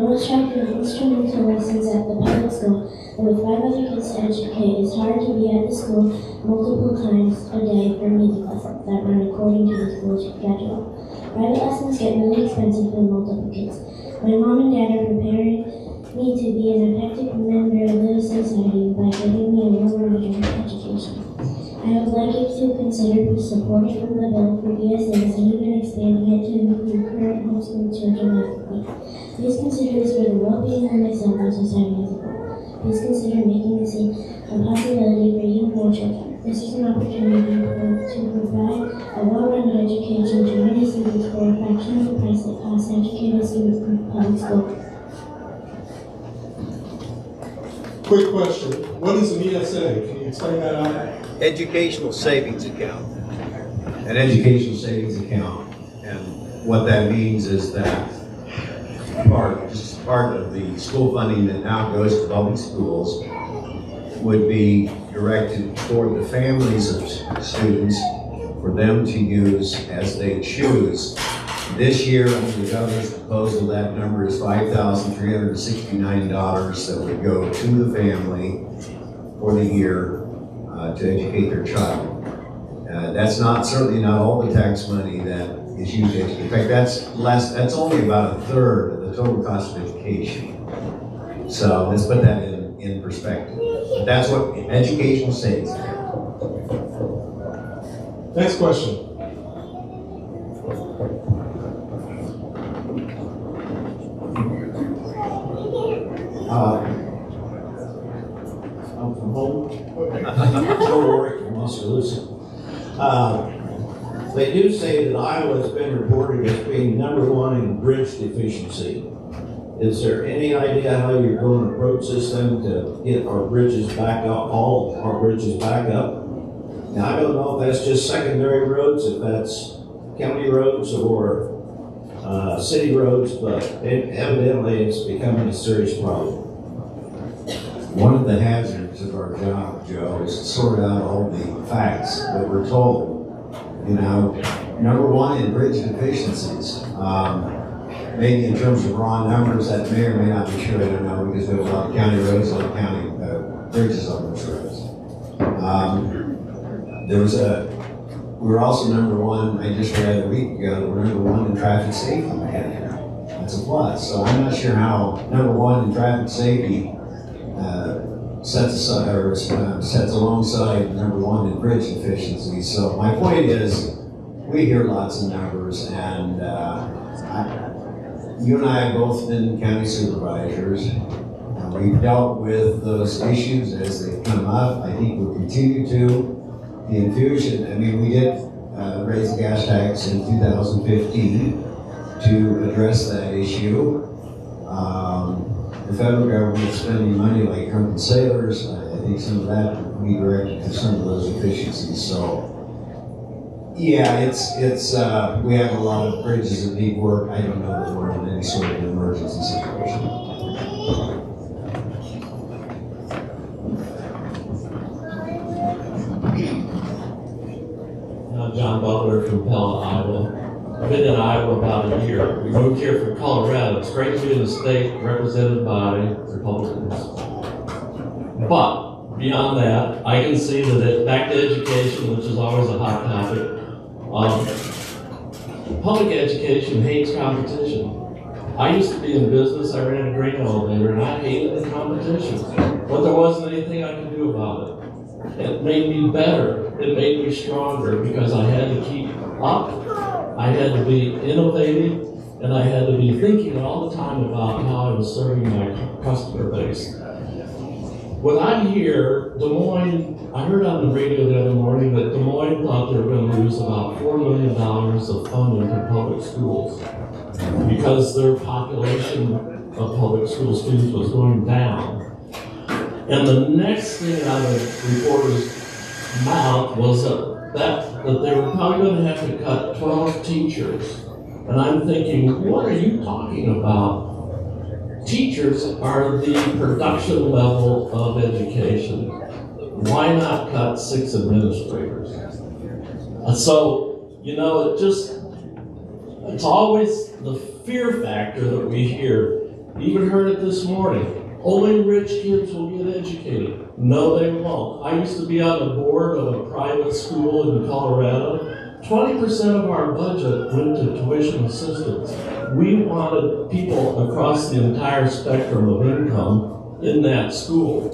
always try to do instrumental lessons at the public school, and with 5 other kids to educate, it's hard to be at the school multiple times a day for music lessons that run according to the school's schedule. Private lessons get really expensive for multiple kids. My mom and dad are preparing me to be an effective member of the society by giving me a well-rounded education. I would like you to consider supporting the bill for BSAs and even expanding it to include current homeschool children like me. Please consider this for the well-being of myself and society as a whole. Please consider making this a possibility for even more children. This is an opportunity to provide a well-rounded education to many students for a fraction of the price it costs to educate a student in public school. Quick question, what is an ESA? Can you explain that out? Educational savings account. An educational savings account. And what that means is that part of the school funding that now goes to public schools would be directed toward the families of students for them to use as they choose. This year, under the governor's proposal, that number is $5,369 that would go to the family for the year to educate their child. That's certainly not all the tax money that is used to educate. In fact, that's only about 1/3 of the total cost of education. So let's put that in perspective. But that's what educational savings account. Next question. I'm from home. Joe Warwick from Oskaloosa. They do say that Iowa has been reported as being #1 in bridge deficiency. Is there any idea how you're going to approach this thing to get our bridges back up, all our bridges back up? Now, I don't know if that's just secondary roads, if that's county roads or city roads, but evidently it's becoming a serious problem. One of the hazards of our job, Joe, is to sort out all the facts that we're told. #1 in bridge deficiencies. Maybe in terms of raw numbers, that may or may not be true. I don't know, because we have a lot of county roads, a lot of county bridges on those roads. we're also number one, I just read a week ago, we're number one in traffic safety management. That's a plus. So I'm not sure how number one in traffic safety sets alongside number one in bridge efficiency. So my point is, we hear lots of numbers, and you and I have both been county supervisors. We've dealt with those issues as they come up. I think we'll continue to. The infusion, I mean, we did raise the gas tax in 2015 to address that issue. The federal government spending money like drunken sailors, I think some of that will be directed to some of those efficiencies. So, yeah, we have a lot of bridges that need work. I don't know that we're in any sort of emergency situation. John Butler from Pella, Iowa. I've been in Iowa about a year. We moved here from Colorado. It's great to be in a state represented by Republicans. But beyond that, I can see that back to education, which is always a hot topic, public education hates competition. I used to be in business. I ran a grain elevator, and I hated the competition. But there wasn't anything I could do about it. It made me better. It made me stronger because I had to keep up. I had to be innovative, and I had to be thinking all the time about how I was serving my customer base. When I hear Des Moines, I heard on the radio the other morning that Des Moines thought they were going to lose about $4 million of funding to public schools because their population of public school students was going down. And the next thing out of the reporter's mouth was that they were probably going to have to cut 12 teachers. And I'm thinking, what are you talking about? Teachers are the production level of education. Why not cut 6 administrators? So, you know, it's always the fear factor that we hear. Even heard it this morning. Only rich kids will get educated. No, they won't. I used to be on the board of a private school in Colorado. 20% of our budget went to tuition assistance. We wanted people across the entire spectrum of income in that school.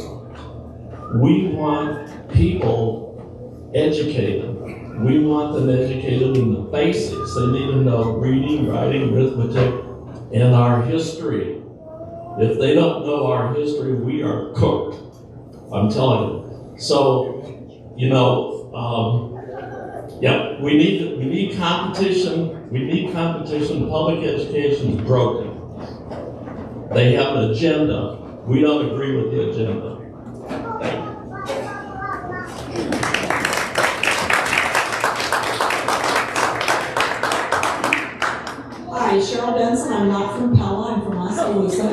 We want people educated. We want them educated in the basics. They need to know reading, writing, arithmetic, and our history. If they don't know our history, we are cooked. I'm telling you. So, you know, yep, we need competition. We need competition. Public education is broken. They have an agenda. We don't agree with the agenda. Hi, Cheryl Benson. I'm not from Pella. I'm from Oskaloosa. I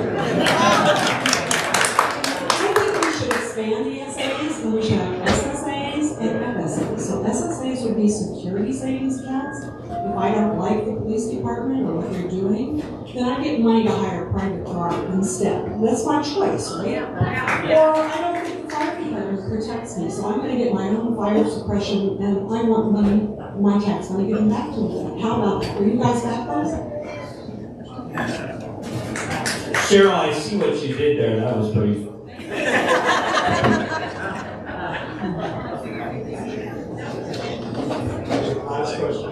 think we should expand the essays, and we should have SSAs and FSAs. So SSAs would be security savings accounts. If I don't like the police department or what they're doing, then I get money to hire a private car instead. That's my choice, right? Or I don't think the fire department protects me, so I'm going to get my own fire suppression, and I want money, my tax money, given back to me. How about that? Are you guys back those? Cheryl, I see what you did there. That was pretty. Last question.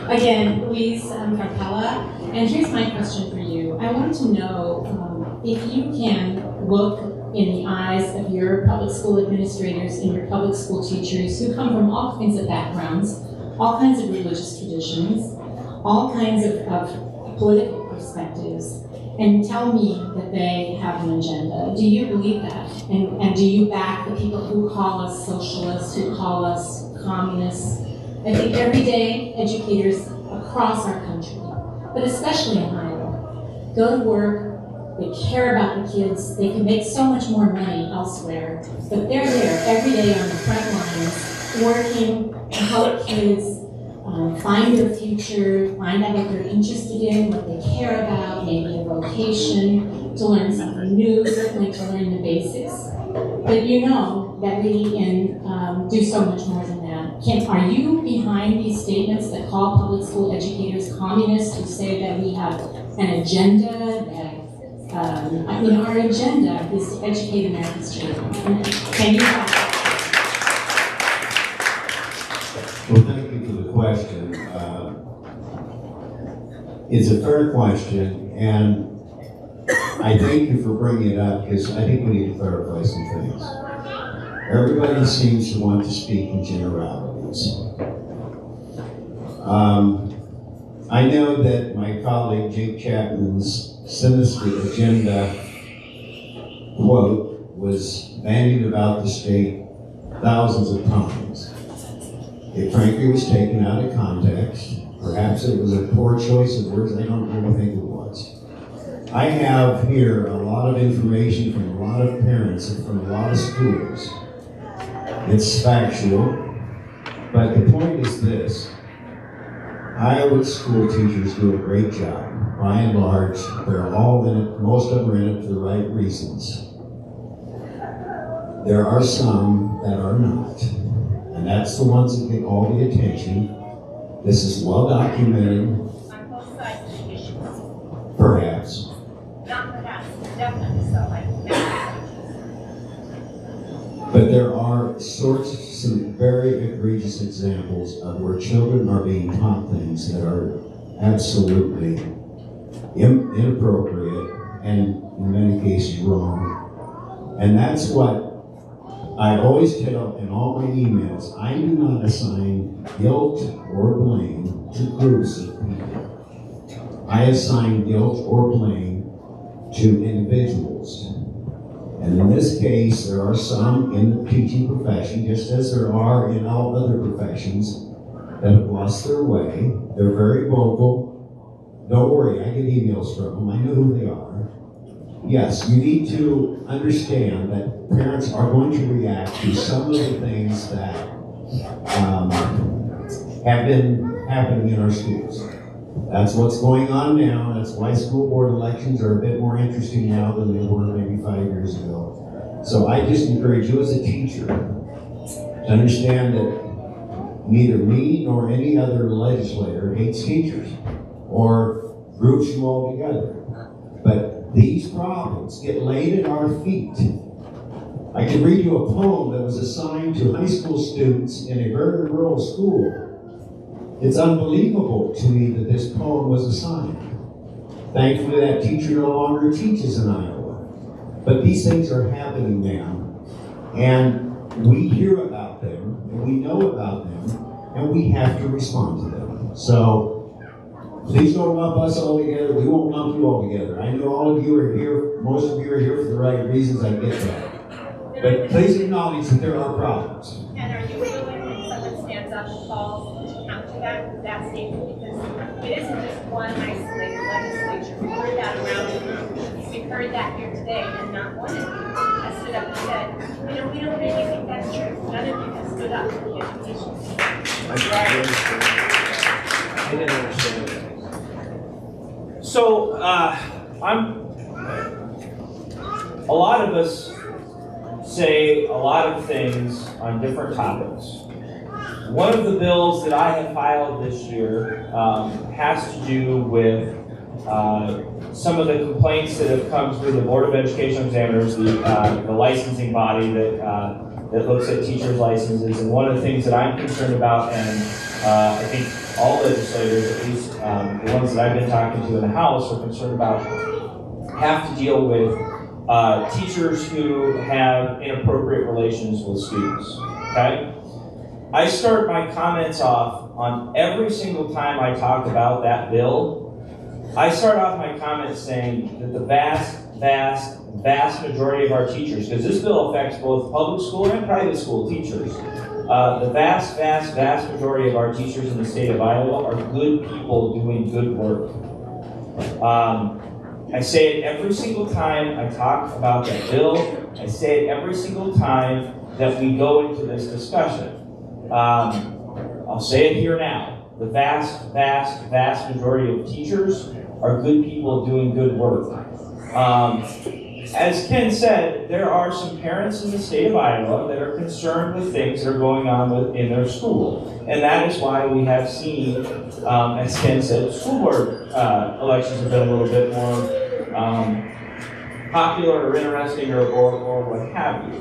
Again, Louise from Pella, and here's my question for you. I want to know if you can look in the eyes of your public school administrators and your public school teachers who come from all kinds of backgrounds, all kinds of religious traditions, all kinds of political perspectives, and tell me that they have an agenda. Do you believe that? And do you back the people who call us socialists, who call us communists? I think everyday educators across our country, but especially in Iowa, go to work, they care about the kids, they can make so much more money elsewhere, but they're there every day on the front lines, working to help kids find their future, find out what they're interested in, what they care about, maybe a vocation, to learn something new, certainly to learn the basics. But you know that we can do so much more than that. Are you behind these statements that call public school educators communists, who say that we have an agenda, that our agenda is to educate America's children? Can you talk? Well, thank you for the question. It's a fair question, and I thank you for bringing it up because I think we need to clarify some things. Everybody seems to want to speak in generalities. I know that my colleague Jake Chapman's sinister agenda quote was bandied about the state thousands of times. It frankly was taken out of context. Perhaps it was a poor choice of words. I don't really think it was. I have here a lot of information from a lot of parents and from a lot of schools. It's factual, but the point is this. Iowa school teachers do a great job. By and large, they're all in it, most of them are in it for the right reasons. There are some that are not, and that's the ones that get all the attention. This is well documented. Perhaps. Not perhaps, definitely so. But there are some very egregious examples of where children are being taught things that are absolutely inappropriate and in many cases wrong. And that's what I always tell in all my emails. I do not assign guilt or blame to groups of people. I assign guilt or blame to individuals. And in this case, there are some in the teaching profession, just as there are in all other professions, that have lost their way. They're very vocal. Don't worry, I get emails from them. I know who they are. Yes, you need to understand that parents are going to react to some of the things that have been happening in our schools. That's what's going on now. That's why school board elections are a bit more interesting now than they were maybe 5 years ago. So I just encourage you as a teacher to understand that neither me nor any other legislator hates teachers or groups you all together. But these problems get laid at our feet. I can read you a poem that was assigned to high school students in a very rural school. It's unbelievable to me that this poem was assigned. Thankfully, that teacher no longer teaches in Iowa. But these things are happening now, and we hear about them, and we know about them, and we have to respond to them. So, please don't lump us all together. We won't lump you all together. I know all of you are here, most of you are here for the right reasons, I get that. But please acknowledge that there are problems. And are you willing, when someone stands up and falls, to counter that statement? Because it isn't just one isolated legislature. We've heard that around the room. We've heard that here today, and not one of you has stood up and said, we don't really think that's true. None of you have stood up for the education. I didn't understand that. So, a lot of us say a lot of things on different topics. One of the bills that I have filed this year has to do with some of the complaints that have come through the Board of Education Examiners, the licensing body that looks at teachers' licenses. And one of the things that I'm concerned about, and I think all legislators, at least the ones that I've been talking to in the House, are concerned about, have to deal with teachers who have inappropriate relations with students, okay? I start my comments off on every single time I talk about that bill. I start off my comments saying that the vast majority of our teachers, because this bill affects both public school and private school teachers, the vast majority of our teachers in the state of Iowa are good people doing good work. I say it every single time I talk about that bill. I say it every single time that we go into this discussion. I'll say it here now. The vast majority of teachers are good people doing good work. As Ken said, there are some parents in the state of Iowa that are concerned with things that are going on in their school. And that is why we have seen, as Ken said, school board elections have been a little bit more popular or interesting or what have you.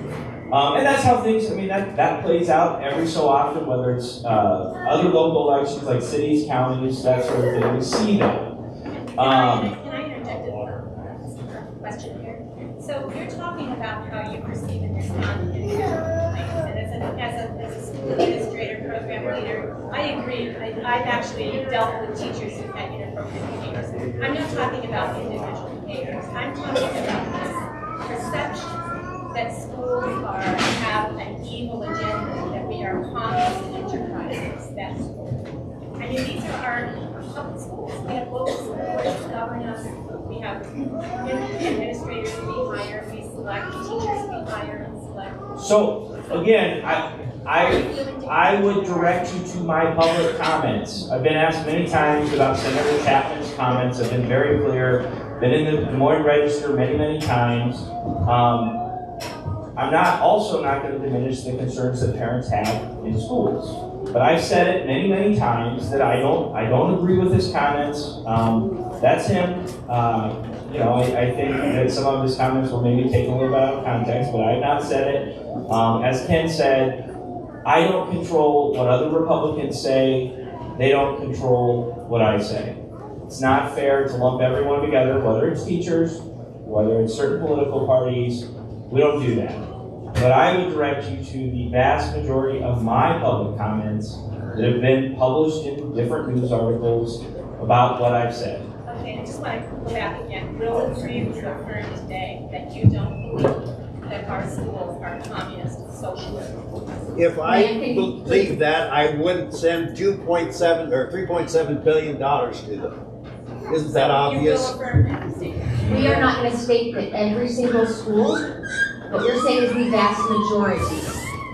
And that's how things, I mean, that plays out every so often, whether it's other local elections like cities, counties, that sort of thing. We see that. Can I interject a question here? So you're talking about how you perceive and respond to individual complaints. And as a school administrator, program leader, I agree. I've actually dealt with teachers who had inappropriate behaviors. I'm not talking about individual behaviors. I'm talking about this perception that schools have an evil agenda, that we are communist enterprises. That's I mean, these are our public schools. We have local schools that govern us. We have administrators we hire, we select, teachers we hire and select. So, again, I would direct you to my public comments. I've been asked many times about Senator Chapman's comments. I've been very clear. Been in the Des Moines Register many, many times. I'm also not going to diminish the concerns that parents have in schools. But I've said it many, many times that I don't agree with his comments. That's him. I think that some of his comments were maybe taken a little bit out of context, but I have not said it. As Ken said, I don't control what other Republicans say. They don't control what I say. It's not fair to lump everyone together, whether it's teachers, whether it's certain political parties. We don't do that. But I would direct you to the vast majority of my public comments that have been published in different news articles about what I've said. Okay, I just want to go back again. Will agree with your affirm today that you don't believe that our schools are communist socialist. If I believe that, I wouldn't send 2.7 or 3.7 billion dollars to them. Isn't that obvious? You will affirm that statement. We are not going to state that every single school. What you're saying is the vast majority,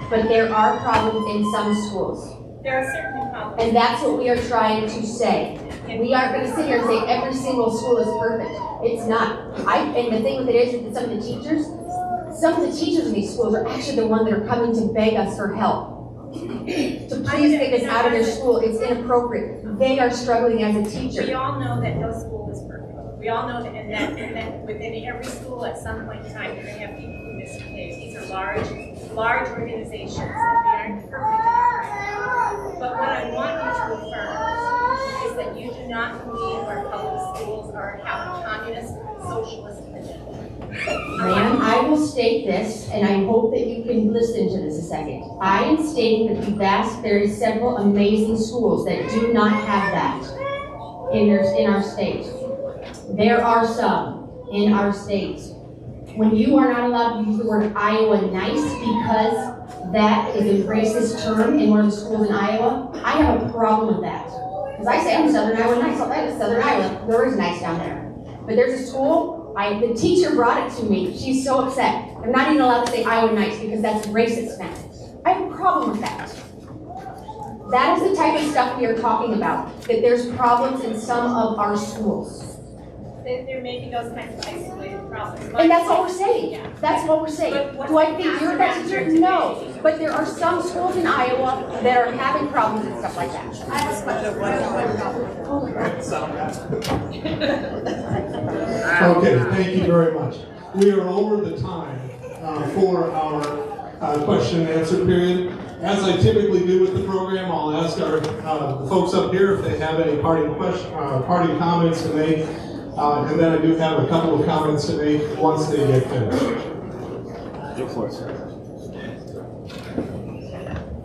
but there are problems in some schools. There are certainly problems. And that's what we are trying to say. We aren't going to sit here and say every single school is perfect. It's not. And the thing with it is that some of the teachers in these schools are actually the ones that are coming to beg us for help. To please get us out of their school. It's inappropriate. They are struggling as a teacher. We all know that no school is perfect. We all know that, and that within every school at some point in time, you're going to have people who misbehave. These are large organizations, and we aren't perfect in our practice. But what I want you to affirm is that you do not believe our public schools have a communist, socialist agenda. Ma'am, I will state this, and I hope that you can listen to this a second. I am stating that there is several amazing schools that do not have that in our state. There are some in our state. When you are not allowed to use the word Iowa nice because that is a racist term in one of the schools in Iowa, I have a problem with that. Because I say I'm Southern Iowa nice, that is Southern Iowa, there is nice down there. But there's a school, the teacher brought it to me, she's so upset. They're not even allowed to say Iowa nice because that's racist now. I have a problem with that. That is the type of stuff we are talking about, that there's problems in some of our schools. There may be those kinds of isolated problems. And that's what we're saying. Yeah. That's what we're saying. Do I think you're that teacher? No. But there are some schools in Iowa that are having problems and stuff like that. I have a Okay, thank you very much. We are over the time for our question and answer period. As I typically do with the program, I'll ask the folks up here if they have any parting comments to make. And then I do have a couple of comments to make once they get finished. Go for it.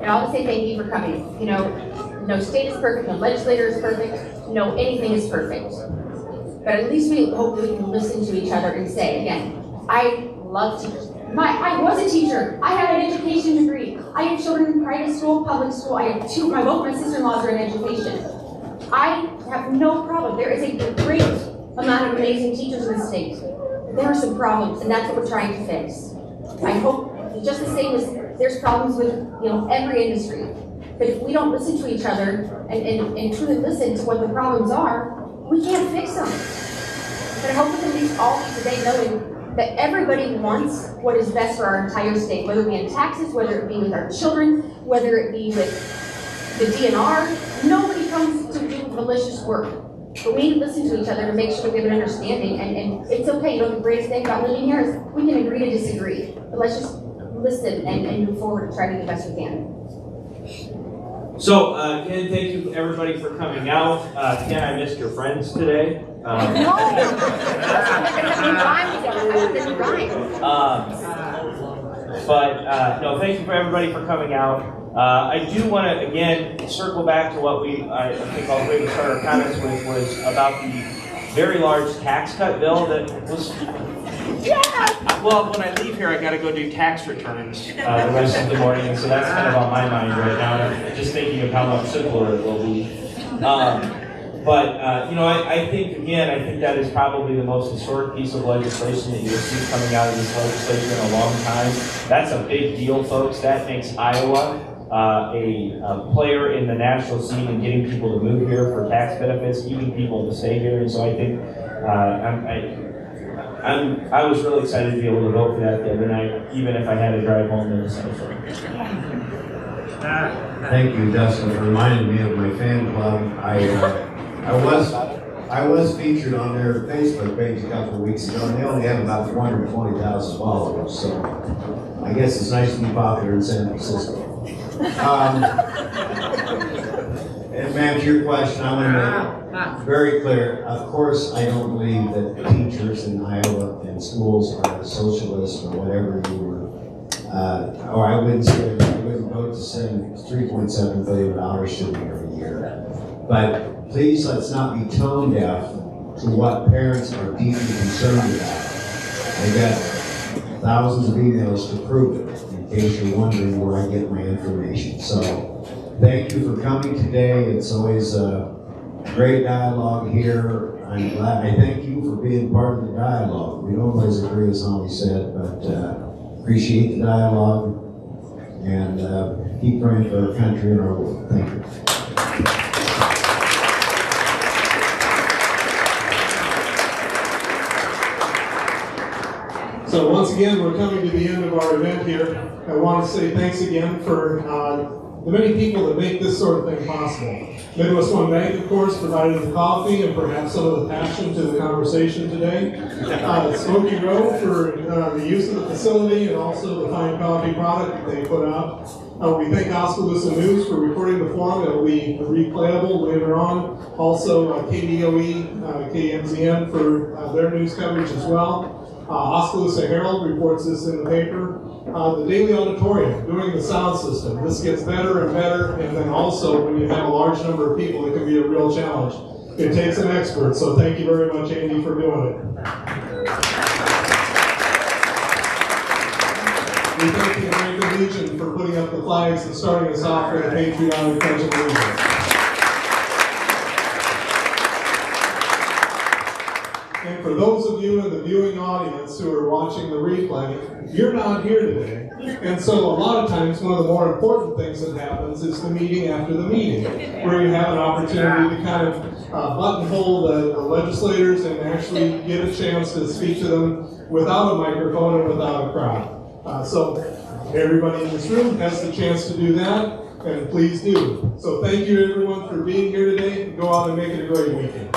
And I'll just say thank you for coming. No state is perfect, no legislator is perfect, no anything is perfect. But at least we hope that we can listen to each other and say, again, I love teachers. I was a teacher. I have an education degree. I have children in private school, public school. I have both my sister-in-laws are in education. I have no problem. There is a great amount of amazing teachers in the state. There are some problems, and that's what we're trying to fix. I hope, just the same as there's problems with every industry. But if we don't listen to each other and truly listen to what the problems are, we can't fix them. But I hope we can at least all leave today knowing that everybody wants what is best for our entire state, whether it be in taxes, whether it be with our children, whether it be with the DNR. Nobody comes to do malicious work. But we need to listen to each other to make sure we have an understanding, and it's okay. You know, the greatest thing about living here is we can agree to disagree. But let's just listen and move forward and try to do the best we can. So, Ken, thank you everybody for coming out. Ken, I missed your friends today. No, thank you for everybody for coming out. I do want to, again, circle back to what I think I'll really start our comments with, was about the very large tax cut bill that was... Well, when I leave here, I got to go do tax returns the rest of the morning, and so that's kind of on my mind right now. And I'm just thinking of how much simpler it will be. You know, I think that is probably the most historic piece of legislation that you'll see coming out of this legislature in a long time. That's a big deal, folks. That makes Iowa a player in the national scene and getting people to move here for tax benefits, keeping people to stay here. And so I think I was really excited to be able to vote for that the other night, even if I had to drive home in the sunshine. Thank you, Dustin, for reminding me of my fan club. I was featured on their Facebook page a couple of weeks ago, and they only have about 420,000 followers, so I guess it's nice to be popular in San Francisco. And ma'am, to your question, I want to make it very clear. Of course, I don't believe that teachers in Iowa and schools are socialists or whatever you were, or I wouldn't vote to send $3.7 billion to them every year. But please, let's not be tone deaf to what parents are deeply concerned about. I got thousands of emails to prove it, in case you're wondering where I get my information. So, thank you for coming today. It's always a great dialogue here. I'm glad. I thank you for being part of the dialogue. We don't always agree, as Holly said, but appreciate the dialogue and keep praying for our country and our world. Thank you. So once again, we're coming to the end of our event here. I want to say thanks again for the many people that make this sort of thing possible. Midwest One Bank, of course, provided the coffee and perhaps some of the passion to the conversation today. Smoky Row for the use of the facility and also the fine coffee product that they put out. We thank Oskaloosa News for recording the forum. It will be replayable later on. Also, KDOE, KMZN for their news coverage as well. Oskaloosa Herald reports this in the paper. The Daily Auditorium, doing the sound system. This gets better and better, and then also when you have a large number of people, it can be a real challenge. It takes an expert, so thank you very much, Andy, for doing it. We thank the American Legion for putting up the flags and starting us off with a patriotic pledge of allegiance. And for those of you in the viewing audience who are watching the replay, you're not here today. And so a lot of times one of the more important things that happens is the meeting after the meeting, where you have an opportunity to kind of buttonhole the legislators and actually get a chance to speak to them without a microphone and without a crowd. So everybody in this room has the chance to do that, and please do. So thank you everyone for being here today. Go out and make it a great weekend.